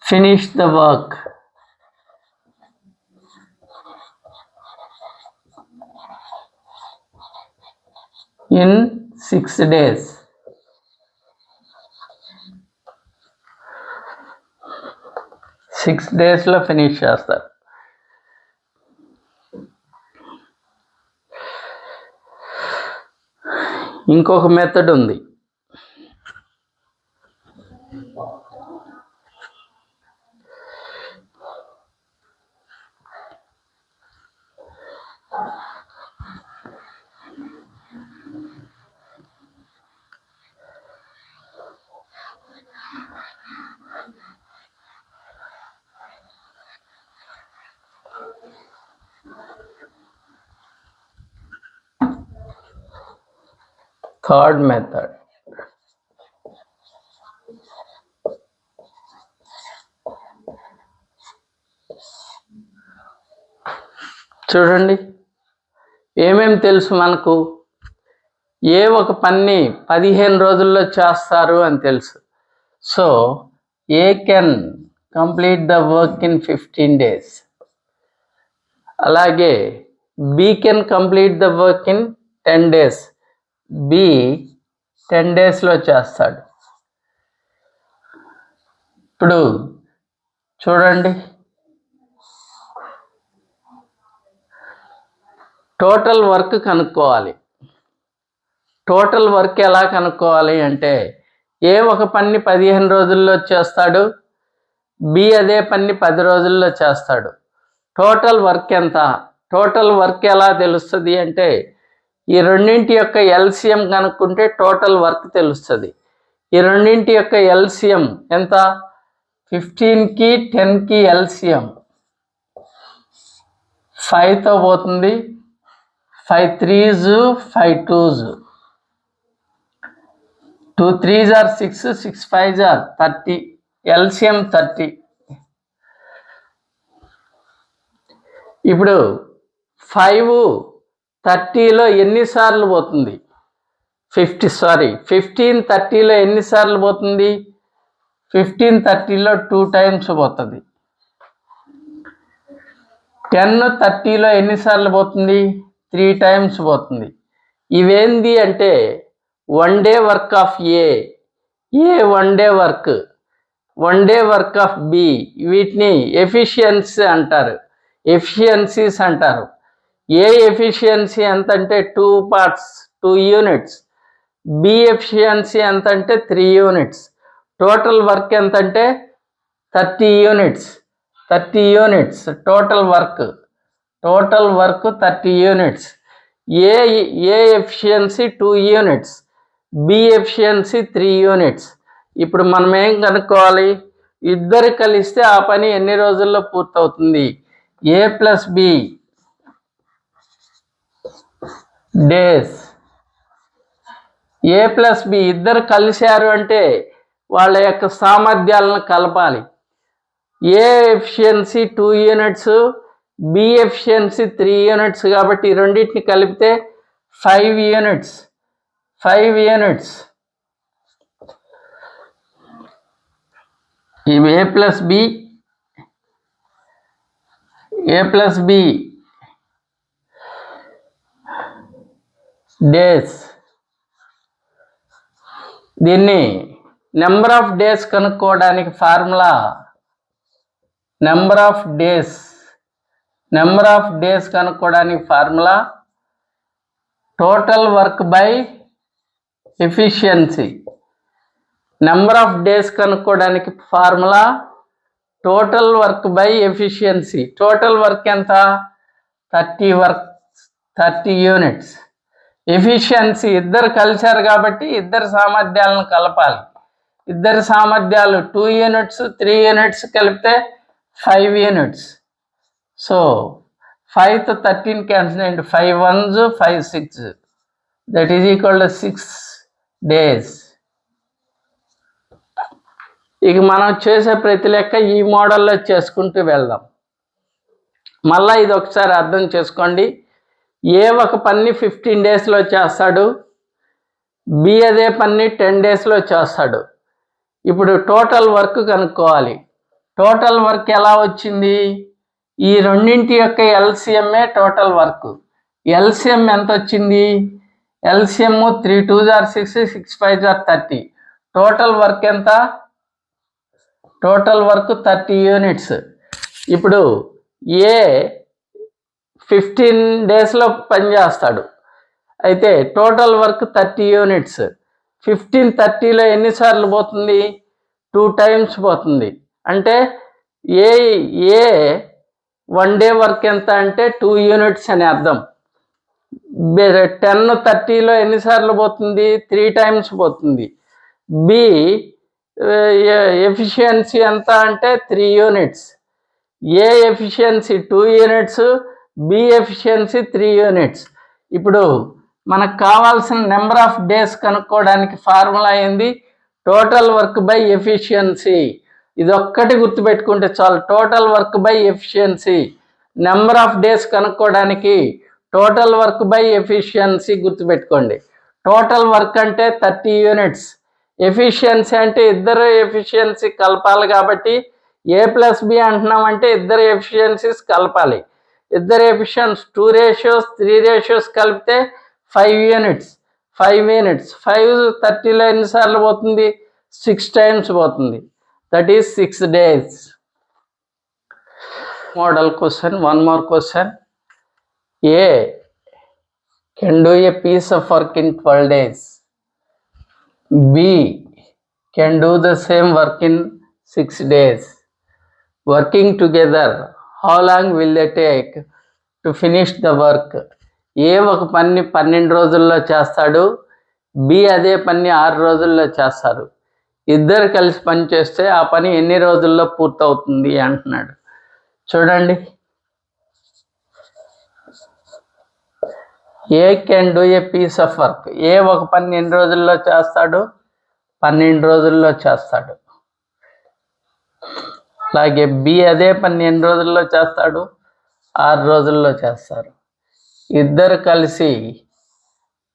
finish the work in 6 days. Six డేస్లో ఫినిష్ చేస్తారు. ఇంకొక మెథడ్ ఉంది. Third method. చూడండి ఏమేమి తెలుసు మనకు. ఏ ఒక పని 15 రోజుల్లో చేస్తారు అని తెలుసు. So A can complete the work in 15 days. అలాగే B can complete the work in 10 days. B 10 daysలో చేస్తాడు. ఇప్పుడు చూడండి, టోటల్ వర్క్ కనుక్కోవాలి. టోటల్ వర్క్ ఎలా కనుక్కోవాలి అంటే ఏ ఒక పని 15 రోజుల్లో చేస్తాడు, బి అదే పని 10 రోజుల్లో చేస్తాడు. టోటల్ వర్క్ ఎంత? టోటల్ వర్క్ ఎలా తెలుస్తుంది అంటే ఈ రెండింటి యొక్క ఎల్సిఎం కనుక్కుంటే టోటల్ వర్క్ తెలుస్తుంది. ఈ రెండింటి యొక్క ఎల్సిఎం ఎంత? 15కి 10కి ఎల్సిఎం 5తో పోతుంది. 5 3s 5 2s, 2 3s are 6, 6 5s are 30, LCM 30. ఇప్పుడు 5 30లో ఎన్నిసార్లు పోతుంది? 15 30లో ఎన్నిసార్లు పోతుంది? 15 30లో 2 times పోతుంది. 10 30లో ఎన్నిసార్లు పోతుంది? 3 times పోతుంది. ఇవేంది అంటే 1 day work of A 1 day work, 1 day work of B. వీటిని ఎఫిషియన్సీ అంటారు, ఎఫిషియన్సీస్ అంటారు. ఏ ఎఫిషియన్సీ ఎంత అంటే 2 parts 2 units. బి ఎఫిషియన్సీ ఎంత అంటే 3 units. టోటల్ వర్క్ ఎంత అంటే 30 units. 30 units total work. 30 units. A efficiency 2 units, B efficiency 3 units. ఇప్పుడు మనం ఏం కనుక్కోవాలి? ఇద్దరు కలిస్తే ఆ పని ఎన్ని రోజుల్లో పూర్తవుతుంది? A plus B days. A plus B ఇద్దరు కలిశారు అంటే వాళ్ళ యొక్క సామర్థ్యాలను కలపాలి. A efficiency 2 units, B efficiency 3 units. కాబట్టి ఈ రెండింటిని కలిపితే 5 units. 5 units. ఇవి ఏ ప్లస్ బి డేస్. దీన్ని నెంబర్ ఆఫ్ డేస్ కనుక్కోవడానికి ఫార్ములా నెంబర్ ఆఫ్ డేస్ కనుక్కోవడానికి formula total work by efficiency. Number of days కనుక్కోవడానికి formula total work by efficiency. Total work ఎంత? 30 units. ఎఫిషియన్సీ ఇద్దరు కలిశారు కాబట్టి ఇద్దరు సామర్థ్యాలను కలపాలి. ఇద్దరు సామర్థ్యాలు 2 units 3 units కలిపితే 5 units. సో 5 to 13 క్యాన్సిల్ అయ్యింది. 5 1s 5 6, that is equal to 6 days. ఇక మనం చేసే ప్రతి లెక్క ఈ మోడల్లో చేసుకుంటూ వెళ్దాం. మళ్ళీ ఇది ఒకసారి అర్థం చేసుకోండి. ఏ ఒక పని 15 daysలో చేస్తాడు, బి అదే పని 10 daysలో చేస్తాడు. ఇప్పుడు టోటల్ వర్క్ కనుక్కోవాలి. టోటల్ వర్క్ ఎలా వచ్చింది? ఈ రెండింటి యొక్క ఎల్సిఎంఏ టోటల్ వర్క్. ఎల్సిఎం ఎంత వచ్చింది? LCM 3 2s are 6, 6 5s are 30. Total work ఎంత? Total work 30 units. ఇప్పుడు ఏ 15 daysలో పనిచేస్తాడు. అయితే టోటల్ వర్క్ 30 units. 15 30లో ఎన్నిసార్లు పోతుంది? 2 times పోతుంది. అంటే ఏ 1 day వర్క్ ఎంత అంటే 2 units అని అర్థం. 10 30లో ఎన్నిసార్లు పోతుంది? 3 times పోతుంది. బి ఎఫిషియన్సీ ఎంత అంటే 3 units. A efficiency 2 units, B efficiency 3 units. ఇప్పుడు మనకు కావాల్సిన నెంబర్ ఆఫ్ డేస్ కనుక్కోవడానికి ఫార్ములా ఏంది? Total work by efficiency. ఇది ఒక్కటి గుర్తుపెట్టుకుంటే చాలు. Total work by efficiency. Number of days కనుక్కోవడానికి టోటల్ వర్క్ బై ఎఫిషియన్సీ గుర్తుపెట్టుకోండి. టోటల్ వర్క్ అంటే 30 యూనిట్స్. ఎఫిషియన్సీ అంటే ఇద్దరు ఎఫిషియన్సీ కలపాలి కాబట్టి A+B అంటున్నామంటే ఇద్దరు ఎఫిషియన్సీస్ కలపాలి. ఇద్దరు ఎఫిషియన్స్ 2 రేషియోస్ 3 రేషియోస్ కలిపితే 5 యూనిట్స్. 5 30లో ఎన్నిసార్లు పోతుంది? 6 టైమ్స్ పోతుంది. That is 6 days. Model question, one more question. A can do a piece of work in 12 days. B can do the same work in 6 days. Working together, how long will they take to finish the work? A ఒక పని 12 రోజుల్లో చేస్తాడు, B అదే పని 6 రోజుల్లో చేస్తారు. ఇద్దరు కలిసి పని చేస్తే ఆ పని ఎన్ని రోజుల్లో పూర్తవుతుంది అంటున్నాడు. చూడండి, A can do a piece of work. A ఒక పని ఎన్ని రోజుల్లో చేస్తాడు? 12 రోజుల్లో చేస్తాడు. అలాగే బి అదే పని ఎన్ని రోజుల్లో చేస్తాడు? 6 రోజుల్లో చేస్తారు. ఇద్దరు కలిసి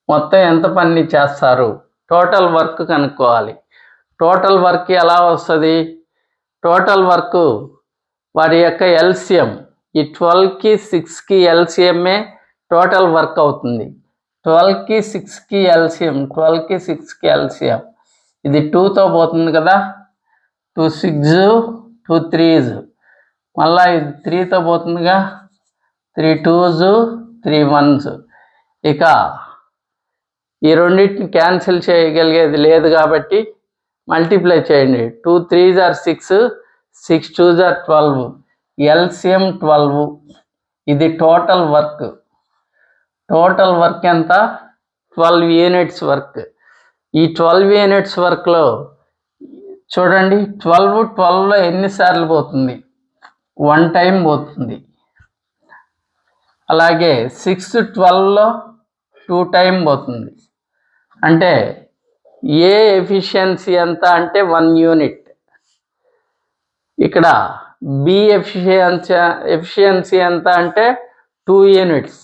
మొత్తం ఎంత పని చేస్తారు? టోటల్ వర్క్ కనుక్కోవాలి. టోటల్ వర్క్ ఎలా వస్తుంది? టోటల్ వర్క్ వారి యొక్క ఎల్సిఎం, ఈ 12కి 6కి ఎల్సిఎంఏ టోటల్ వర్క్ అవుతుంది. 12కి 6కి ఎల్సిఎం, 12కి 6కి ఎల్సిఎం ఇది 2తో పోతుంది కదా, 2 6 2 3s, మళ్ళీ ఇది 3తో పోతుందిగా, 3 2s 3 1s. ఇక ఈ రెండింటిని క్యాన్సిల్ చేయగలిగేది లేదు కాబట్టి మల్టిప్లై చేయండి. 2 3s are 6, 6 2s are 12, LCM 12. ఇది టోటల్ వర్క్. టోటల్ వర్క్ ఎంత? 12 యూనిట్స్ వర్క్. ఈ 12 యూనిట్స్ వర్క్లో చూడండి, 12లో ఎన్నిసార్లు పోతుంది? 1 టైం పోతుంది. అలాగే 6 12లో 2 టైం పోతుంది. అంటే ఏ ఎఫిషియన్సీ ఎంత అంటే 1 యూనిట్. ఇక్కడ బి ఎఫిషియన్సీ ఎంత అంటే 2 యూనిట్స్.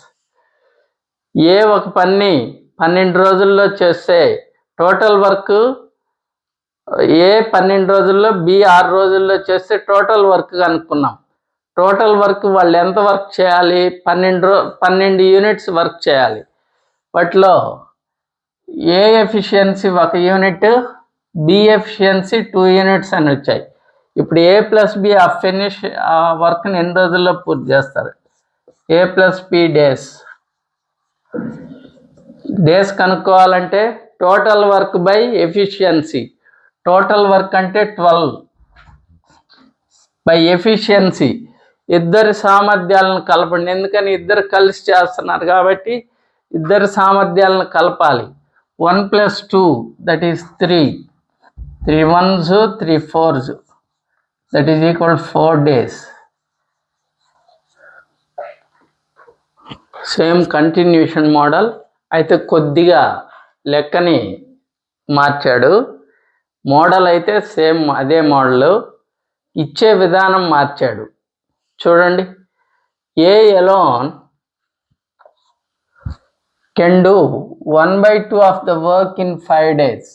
ఏ ఒక పని 12 రోజుల్లో చేస్తే టోటల్ వర్క్, ఏ 12 రోజుల్లో, బి 6 రోజుల్లో చేస్తే టోటల్ వర్క్ కనుక్కున్నాం. టోటల్ వర్క్ వాళ్ళు ఎంత వర్క్ చేయాలి? 12 యూనిట్స్ వర్క్ చేయాలి. వాటిలో A efficiency 1 unit, B efficiency 2 units అని వచ్చాయి. ఇప్పుడు A+B ఆ వర్క్ని ఎన్ని రోజుల్లో పూర్తి చేస్తారు? A+B డేస్ కనుక్కోవాలంటే total work by efficiency. Total work అంటే 12 బై ఎఫిషియన్సీ. ఇద్దరి సామర్థ్యాలను కలపండి. ఎందుకని? ఇద్దరు కలిసి చేస్తున్నారు కాబట్టి ఇద్దరు సామర్థ్యాలను కలపాలి. 1 + 2 that is 3, 3 1s 3 4s that is equal 4 days. Same continuation model, అయితే కొద్దిగా లెక్కని మార్చాడు. మోడల్ అయితే సేమ్ అదే మోడల్, ఇచ్చే విధానం మార్చాడు. చూడండి, A alone can do 1/2 of the work in 5 days.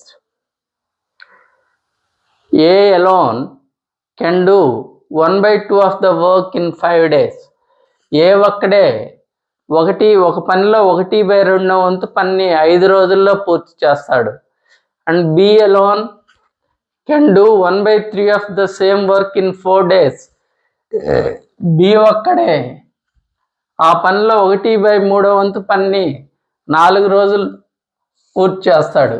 A alone can do 1/2 of the work in 5 days. A ఒక్కడే ఒక పనిలో 1/2 వంతు పని 5 రోజుల్లో పూర్తి చేస్తాడు. And B alone can do 1/3 of the same work in 4 days. B ఒక్కడే ఆ పనిలో 1/3 వంతు పని 4 రోజులు పూర్తి చేస్తాడు.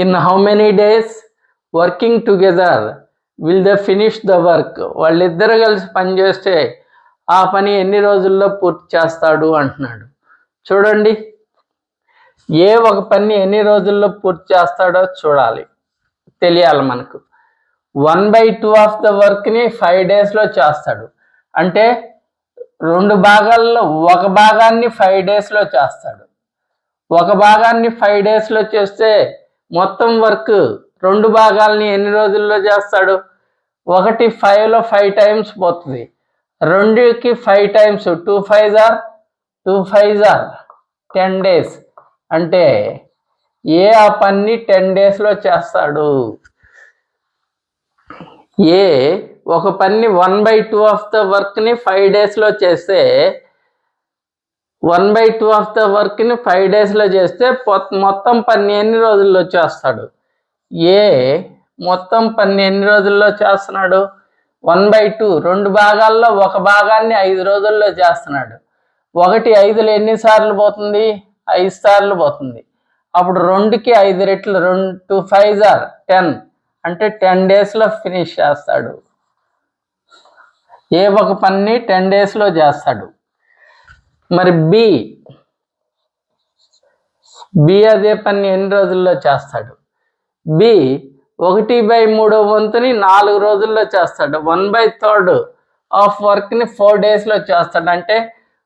In how many days working together will they finish the work. వాళ్ళిద్దరు కలిసి పని చేస్తే ఆ పని ఎన్ని రోజుల్లో పూర్తి చేస్తాడు అంటున్నాడు. చూడండి, ఏ ఒక పని ఎన్ని రోజుల్లో పూర్తి చేస్తాడో చూడాలి, తెలియాలి మనకు. 1/2 ఆఫ్ ద వర్క్ని 5 daysలో చేస్తాడు. అంటే 2 భాగాల్లో ఒక భాగాన్ని 5 daysలో చేస్తాడు. ఒక భాగాన్ని 5 daysలో చేస్తే మొత్తం వర్క్ 2 భాగాల్ని ఎన్ని రోజుల్లో చేస్తాడు? ఒకటి 5లో 5 టైమ్స్ పోతుంది, 2కి 5 టైమ్స్, 2 5s are 10 days. అంటే ఏ ఆ పని 10 డేస్లో చేస్తాడు. ఏ ఒక పని 1/2 ఆఫ్ ద వర్క్ని 5 డేస్లో చేస్తే 1/2 ఆఫ్ ద వర్క్ని 5 డేస్లో చేస్తే మొత్తం పని ఎన్ని రోజుల్లో చేస్తాడు. ఏ మొత్తం పని ఎన్ని రోజుల్లో చేస్తున్నాడు. 1/2 2 భాగాల్లో ఒక భాగాన్ని 5 రోజుల్లో చేస్తున్నాడు. 1 5లో ఎన్నిసార్లు పోతుంది. 5 సార్లు పోతుంది. అప్పుడు 2కి 5 రెట్లు 2 5 ఆర్ 10 అంటే 10 డేస్లో ఫినిష్ చేస్తాడు. ఏ ఒక పని 10 డేస్లో చేస్తాడు. మరి బి అదే పని ఎన్ని రోజుల్లో చేస్తాడు. బి 1/3 వంతుని 4 రోజుల్లో చేస్తాడు. 1/3 ఆఫ్ వర్క్ని 4 డేస్లో చేస్తాడు. అంటే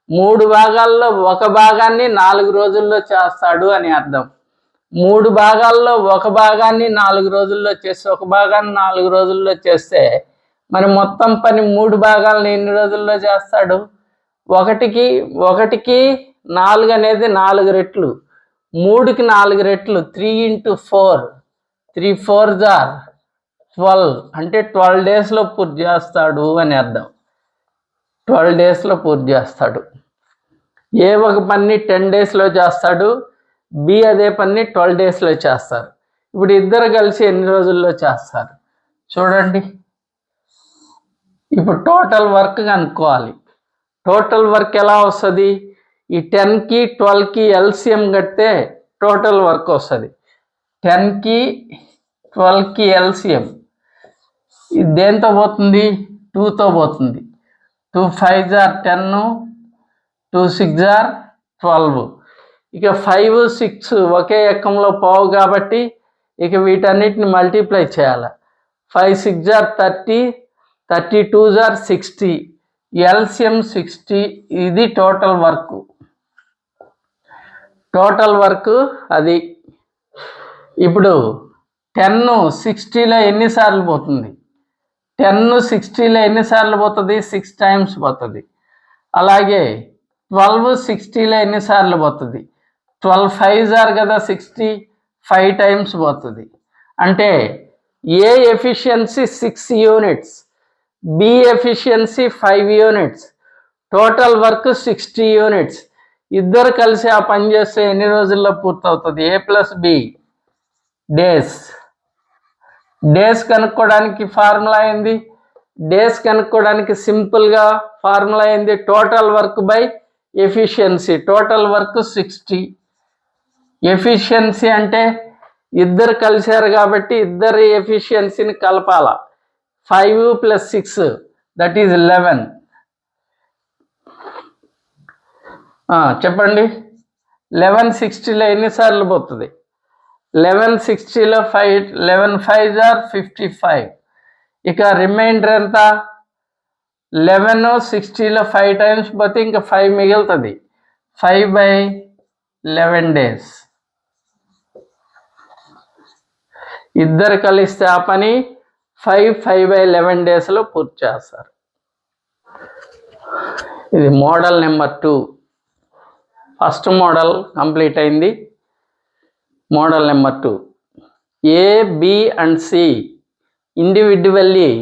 3 భాగాల్లో ఒక భాగాన్ని 4 రోజుల్లో చేస్తాడు అని అర్థం. 3 భాగాల్లో ఒక భాగాన్ని 4 రోజుల్లో చేసి ఒక భాగాన్ని 4 రోజుల్లో చేస్తే మరి మొత్తం పని 3 భాగాలను ఎన్ని రోజుల్లో చేస్తాడు. 1కి 4 అనేది 4 రెట్లు, 3కి 4 రెట్లు 3 × 4 3 4s are 12 అంటే 12 డేస్లో పూర్తి చేస్తాడు అని అర్థం. 12 డేస్లో పూర్తి చేస్తాడు. ఏ ఒక పని 10 డేస్లో చేస్తాడు. బి అదే పని 12 డేస్లో చేస్తారు. ఇప్పుడు ఇద్దరు కలిసి ఎన్ని రోజుల్లో చేస్తారు చూడండి. ఇప్పుడు టోటల్ వర్క్ కనుక్కోవాలి. టోటల్ వర్క్ ఎలా వస్తుంది. ఈ 10కి 12కి ఎల్సిఎం కడితే టోటల్ వర్క్ వస్తుంది. 10కి 12కి ఎల్సిఎం ఇది దేంతో పోతుంది. 2తో పోతుంది. 2 5s are 10, 2 6s are 12. ఇక 5 6 ఒకే ఎక్కంలో పోవు కాబట్టి ఇక వీటన్నిటిని మల్టిప్లై చేయాలి. 5 6s are 30, 32s are 60, LCM 60. ఇది టోటల్ వర్క్. టోటల్ వర్క్ అది. ఇప్పుడు 10 60లో ఎన్నిసార్లు పోతుంది. 10 60లో ఎన్నిసార్లు పోతుంది. 6 times పోతుంది. అలాగే 12 60లో ఎన్నిసార్లు పోతుంది. 12 5s are కదా 60, 5 times పోతుంది. అంటే A efficiency 6 units, B efficiency 5 units, total work 60 units. ఇద్దరు కలిసి ఆ పని చేస్తే ఎన్ని రోజుల్లో పూర్తవుతుంది. ఏ ప్లస్ బి డేస్ కనుక్కోవడానికి ఫార్ములా ఏంది. డేస్ కనుక్కోవడానికి సింపుల్గా ఫార్ములా ఏంది. Total work by efficiency. Total work 60. Efficiency అంటే ఇద్దరు కలిశారు కాబట్టి ఇద్దరి ఎఫిషియన్సీని కలపాల. 5 + 6 that is 11. చెప్పండి. 11 60లో ఎన్నిసార్లు పోతుంది. 11 60లో 11 5s are 55. ఇక రిమైండర్ ఎంత. 11 60లో 5 times పోతే ఇంకా 5 మిగులుతుంది. 5/11 days. ఇద్దరు కలిస్తే ఆ పని 5/11 daysలో పూర్తి చేస్తారు. ఇది model number 2. First model complete అయింది. Model number 2. A, B and C individually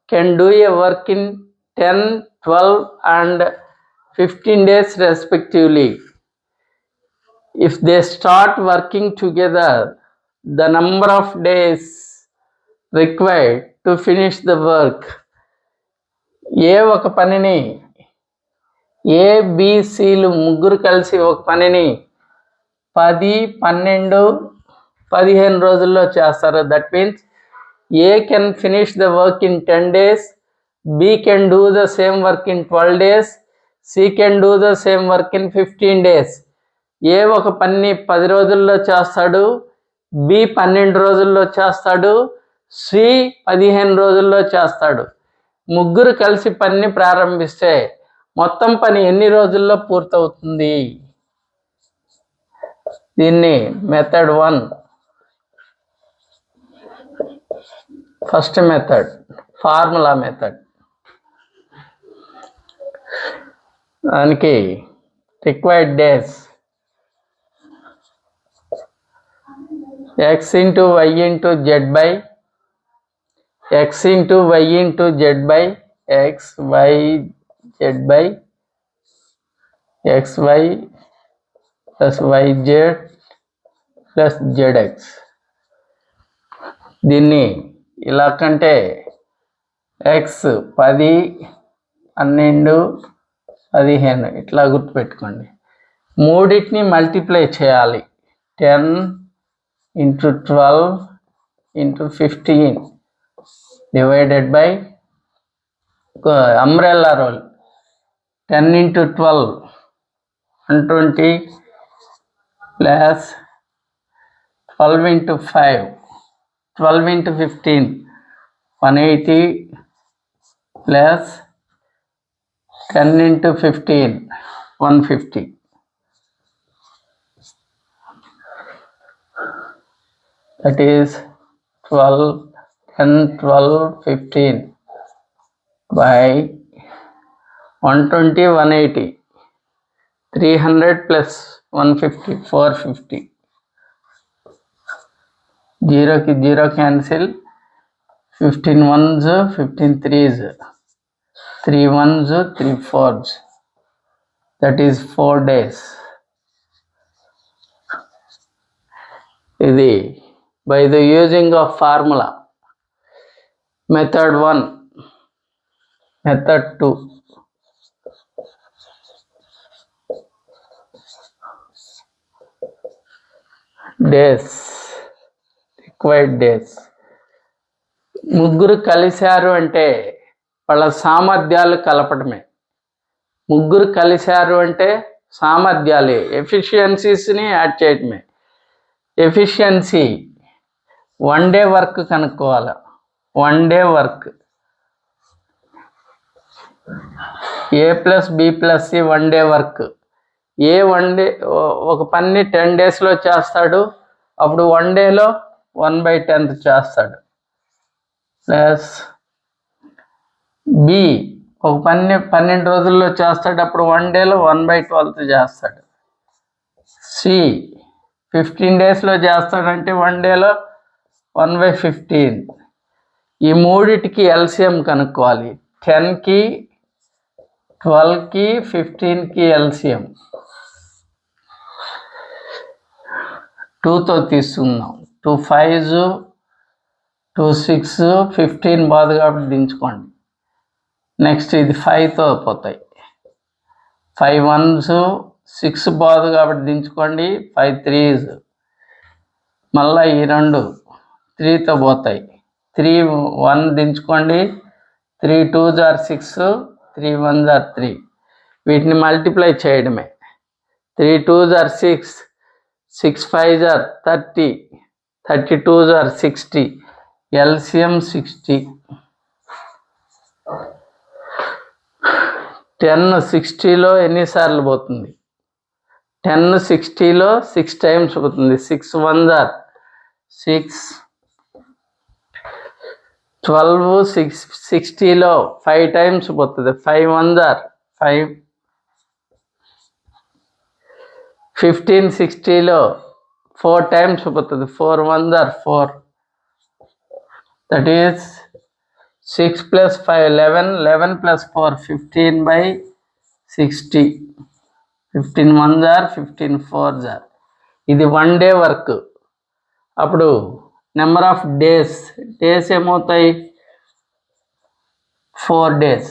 can do a work in 10, 12 and 15 days respectively. If they start working together, the number of days required to finish the work. ఏ ఒక పనిని ABCలు ముగ్గురు కలిసి ఒక పనిని 10, 12, 15 రోజుల్లో చేస్తారు. That means A can finish the work in 10 days, B can do the same work in 12 days, C can do the same work in 15 days. A ఒక పని 10 రోజుల్లో చేస్తాడు, B 12 రోజుల్లో చేస్తాడు, C 15 రోజుల్లో చేస్తాడు. ముగ్గురు కలిసి పనిని ప్రారంభిస్తే మొత్తం పని ఎన్ని రోజుల్లో పూర్తవుతుంది. దీన్ని method 1. First method formula method. దానికి required days x into y into z by x into y into z by x y z by xy plus yz plus zx. దీన్ని ఇలా కంటే ఎక్స్ 10 12 15 ఇట్లా గుర్తుపెట్టుకోండి. మూడింటిని మల్టిప్లై చేయాలి. 10 into 12 into 15 divided by umbrella rule 10 into 12 120 plus 12 into 5 12 into 15 180 plus 10 into 15 150. That is 12 10 12 15 by 120 180 300 plus 150 450. 0 की 0 cancel. 15 ones 15 threes 3 ones 3 fours. That is 4 days. ఇది by the using of formula. Method 1, method 2. Days, required days. ముగ్గురు కలిశారు అంటే వాళ్ళ సామర్థ్యాలు కలపడమే. ముగ్గురు కలిశారు అంటే సామర్థ్యాలే, ఎఫిషియన్సీస్ని యాడ్ చేయడమే. ఎఫిషియన్సీ 1 day వర్క్ కనుక్కోవాలి. 1 day work A plus B plus C 1 day work. A 1 day ఒక పని 10 daysలో చేస్తాడు, అప్పుడు 1 dayలో 1/10 చేస్తాడు. ప్లస్ బి ఒక పని 12 రోజుల్లో చేస్తాడు, అప్పుడు 1 dayలో 1/12 చేస్తాడు. సి 15 daysలో చేస్తాడంటే 1 dayలో 1/15. ఈ మూడిటికి ఎల్సిఎం కనుక్కోవాలి. 10కి 12కి 15కి ఎల్సిఎం 2తో తీసుకుందాం. 2 5s 2 6 15 బాదు కాబట్టి దించుకోండి. నెక్స్ట్ ఇది 5తో పోతాయి. 5 1s 6 బాదు కాబట్టి దించుకోండి. 5 3s మళ్ళీ ఈ 2 3తో పోతాయి. 3 1 దించుకోండి. 3 2s are 6 3 1s are 3. వీటిని మల్టిప్లై చేయడమే. 3 2s are 6 6 5s are 30 32s are 60. LCM 60. 10 60లో ఎన్నిసార్లు పోతుంది? 10 60లో 6 times పోతుంది. 6 1s are 6. 12 60లో 5 times పోతుంది. 5 1s are 5. 15 60లో 4 times పోతుంది. 4 1s are 4. That is 6 plus 5 11 11 plus 4 15/60. 15 1s are 15 4s are. ఇది 1 day వర్క్. అప్పుడు number of days ఏమవుతాయి? 4 days.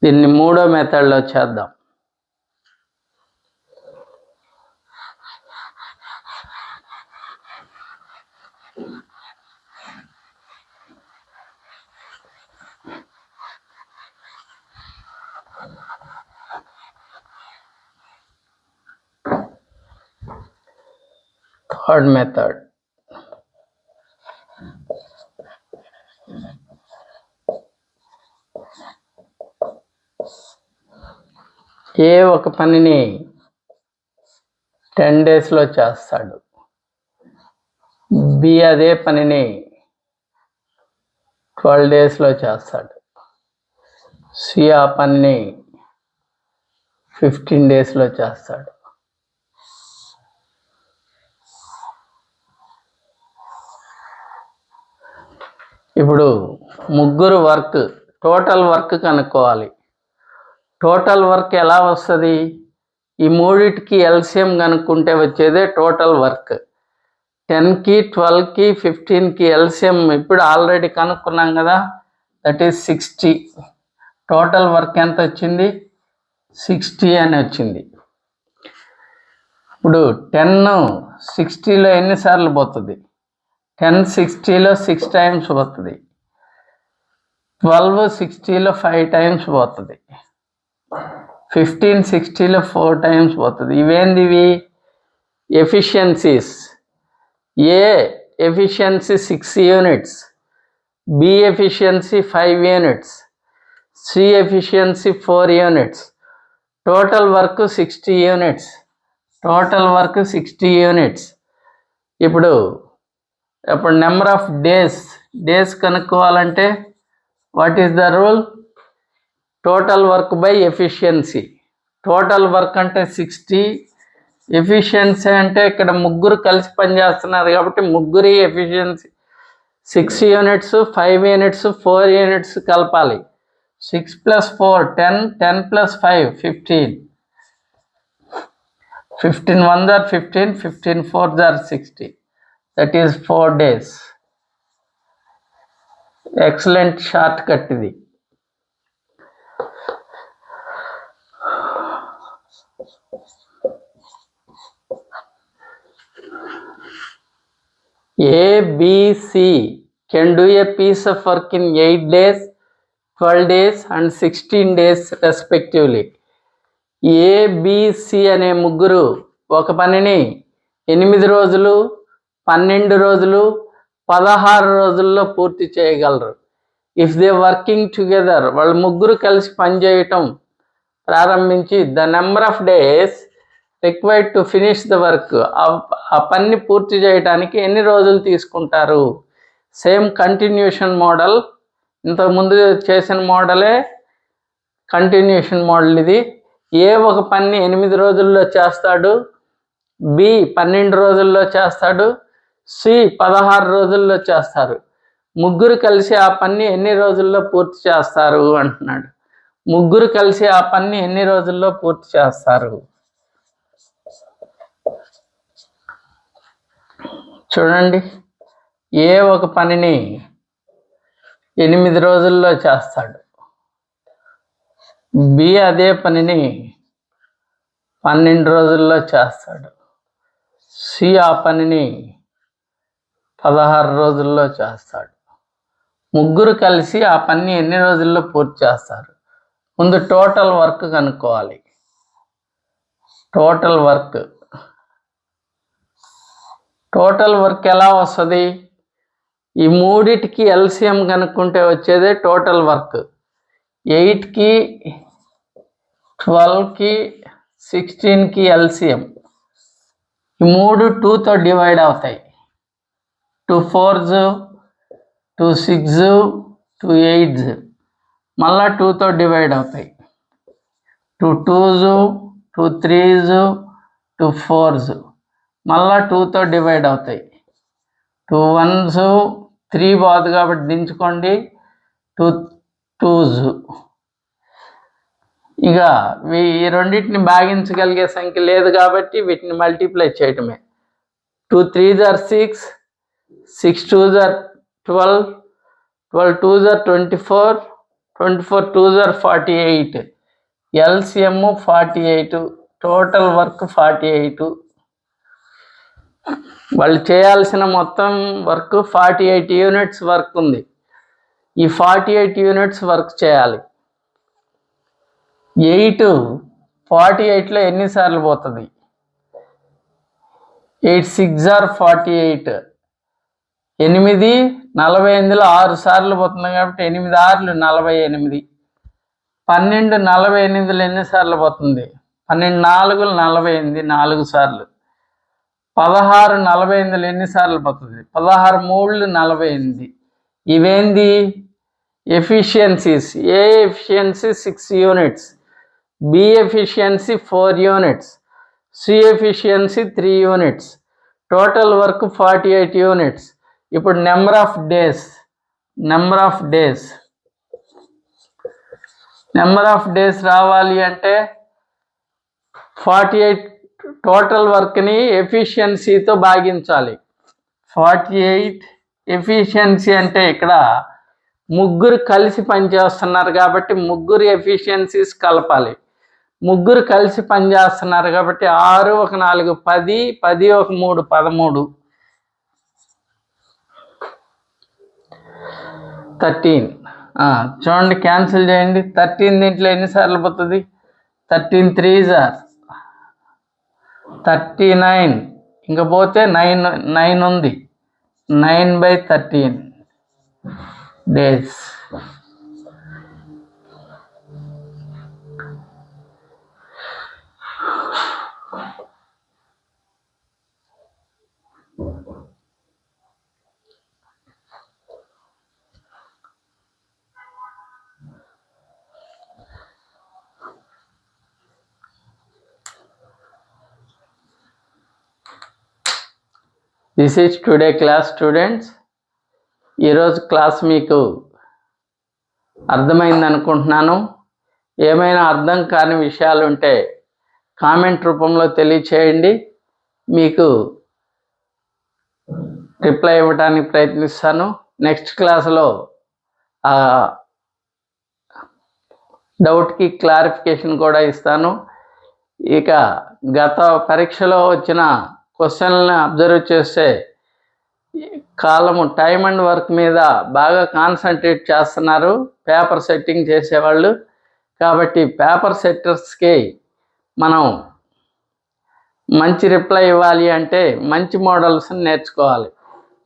దీన్ని మూడో మెథడ్లో చేద్దాం. Third method. ఏ ఒక పనిని 10 daysలో చేస్తాడు, బి అదే పనిని 12 డేస్లో చేస్తాడు. సి ఆ పనిని 15 డేస్లో చేస్తాడు. ఇప్పుడు ముగ్గురు వర్క్, టోటల్ వర్క్ కనుక్కోవాలి. టోటల్ వర్క్ ఎలా వస్తుంది? ఈ మూడిటికి ఎల్సిఎం కనుక్కుంటే వచ్చేదే టోటల్ వర్క్. 10కి 12కి 15కి ఎల్సిఎం ఇప్పుడు ఆల్రెడీ కనుక్కున్నాం కదా, దట్ ఈస్ 60. టోటల్ వర్క్ ఎంత వచ్చింది? 60 అని వచ్చింది. ఇప్పుడు 10 60లో ఎన్నిసార్లు పోతుంది? 10 60లో 6 టైమ్స్ పోతుంది. 12 60లో 5 టైమ్స్ పోతుంది. 15 60లో 4 టైమ్స్ పోతుంది. ఇవేందివి? Efficiencies. A efficiency 6 units, B efficiency 5 units, C efficiency 4 units. Total work 60 units. Total work 60 units. ఇప్పుడు నెంబర్ ఆఫ్ డేస్ కనుక్కోవాలంటే what is the rule? Total work by efficiency. Total work అంటే 60, efficiency అంటే ఇక్కడ ముగ్గురు కలిసి పనిచేస్తున్నారు కాబట్టి ముగ్గురి ఎఫిషియన్సీ 6 యూనిట్స్, 5 యూనిట్స్, 4 యూనిట్స్ కలపాలి. 6 + 4 10, 10 + 5 15. 15 1 are 15, 15 4 are 60. That is 4 days. Excellent short cut ఇది. A, B, C can do a piece of work in 8 days, 12 days and 16 days respectively. A, B, C అనే ముగ్గురు ఒక పనిని 8 రోజులు, 12 రోజులు, 16 రోజుల్లో పూర్తి చేయగలరు. ఇఫ్ దే వర్కింగ్ టుగెదర్, వాళ్ళు ముగ్గురు కలిసి పనిచేయటం ప్రారంభించి the number of days required to finish the work, ఆ పని పూర్తి చేయడానికి ఎన్ని రోజులు తీసుకుంటారు? సేమ్ కంటిన్యూషన్ మోడల్, ఇంతకుముందు చేసిన మోడలే కంటిన్యూషన్ మోడల్ ఇది. ఏ ఒక పని 8 రోజుల్లో చేస్తాడు, బి 12 రోజుల్లో చేస్తాడు, సి 16 రోజుల్లో చేస్తారు. ముగ్గురు కలిసి ఆ పని ఎన్ని రోజుల్లో పూర్తి చేస్తారు అంటున్నాడు. ముగ్గురు కలిసి ఆ పని ఎన్ని రోజుల్లో పూర్తి చేస్తారు? చూడండి, ఏ ఒక పనిని 8 రోజుల్లో చేస్తాడు, బి అదే పనిని 12 రోజుల్లో చేస్తాడు, సి ఆ పనిని 16 రోజుల్లో చేస్తాడు. ముగ్గురు కలిసి ఆ పని ఎన్ని రోజుల్లో పూర్తి చేస్తారు? ముందు టోటల్ వర్క్ కనుక్కోవాలి. టోటల్ వర్క్ ఎలా వస్తుంది? ఈ మూడిటికి ఎల్సిఎం కనుక్కుంటే వచ్చేదే టోటల్ వర్క్. 8కి 12కి 16కి ఎల్సిఎం. ఈ మూడు 2తో డివైడ్ అవుతాయి. 2 4s, 2 6s, 2 8s. మళ్ళా 2తో డివైడ్ అవుతాయి. 2 2s, 2 3s, 2 4s. మళ్ళా 2తో డివైడ్ అవుతాయి. 2 1s, 3 పోదు కాబట్టి దించుకోండి, 2 2s. ఇక ఈ రెండింటిని భాగించగలిగే సంఖ్య లేదు కాబట్టి వీటిని మల్టిప్లై చేయటమే. 2 3s are 6, 6 2s are 12, 12 2s are 24, 24 2s are 48. LCM 48, total work 48. వాళ్ళు చేయాల్సిన మొత్తం వర్క్ 48 యూనిట్స్ వర్క్ ఉంది. ఈ 48 యూనిట్స్ వర్క్ చేయాలి. 8 48లో ఎన్నిసార్లు పోతుంది? 8 6 are 48. 8 48లో 6 సార్లు పోతుంది కాబట్టి 8 6 48. 12 48లో ఎన్నిసార్లు పోతుంది? 12 4 48, 4 సార్లు. 16 48 ఎన్నిసార్లు పోతుంది? 16 3 48. ఇవేంది? Efficiencies. A efficiency 6 units, B efficiency 4 units, C efficiency 3 units, total work 48 units. ఇప్పుడు నెంబర్ ఆఫ్ డేస్ రావాలి అంటే 48 టోటల్ వర్క్ని ఎఫిషియన్సీతో భాగించాలి. 48 ఎఫిషియన్సీ అంటే ఇక్కడ ముగ్గురు కలిసి పనిచేస్తున్నారు కాబట్టి ముగ్గురు ఎఫిషియన్సీస్ కలపాలి. ముగ్గురు కలిసి పనిచేస్తున్నారు కాబట్టి 6 1 4 10, 10 1 3 13, 13. చూడండి, క్యాన్సిల్ చేయండి. 13 దీంట్లో ఎన్నిసార్లు పోతుంది? 13 3s are 39. ఇంకా పోతే 9 ఉంది. 9/13 days. This is today class students. ఈరోజు క్లాస్ మీకు అర్థమైంది అనుకుంటున్నాను. ఏమైనా అర్థం కాని విషయాలు ఉంటే కామెంట్ రూపంలో తెలియచేయండి. మీకు రిప్లై ఇవ్వడానికి ప్రయత్నిస్తాను. నెక్స్ట్ క్లాస్లో డౌట్కి క్లారిఫికేషన్ కూడా ఇస్తాను. ఇక గత పరీక్షలో వచ్చిన క్వశ్చన్లను అబ్జర్వ్ చేస్తే కాలము టైమ్ అండ్ వర్క్ మీద బాగా కాన్సన్ట్రేట్ చేస్తున్నారు పేపర్ సెట్టింగ్ చేసేవాళ్ళు. కాబట్టి పేపర్ సెట్టర్స్కి మనం మంచి రిప్లై ఇవ్వాలి అంటే మంచి మోడల్స్ని నేర్చుకోవాలి.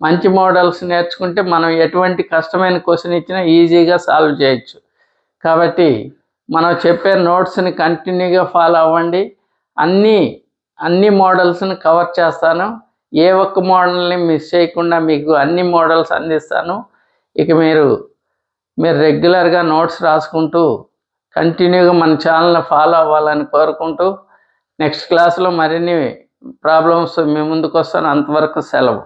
మంచి మోడల్స్ నేర్చుకుంటే మనం ఎటువంటి కష్టమైన క్వశ్చన్ ఇచ్చినా ఈజీగా సాల్వ్ చేయొచ్చు. కాబట్టి మనం చెప్పే నోట్స్ని కంటిన్యూగా ఫాలో అవ్వండి. అన్ని మోడల్స్ని కవర్ చేస్తాను. ఏ ఒక్క మోడల్ని మిస్ చేయకుండా మీకు అన్ని మోడల్స్ అందిస్తాను. ఇక మీరు రెగ్యులర్గా నోట్స్ రాసుకుంటూ కంటిన్యూగా మన ఛానల్ని ఫాలో అవ్వాలని కోరుకుంటూ నెక్స్ట్ క్లాస్లో మరిన్ని ప్రాబ్లమ్స్ మీ ముందుకు వస్తాను. అంతవరకు సెలవు.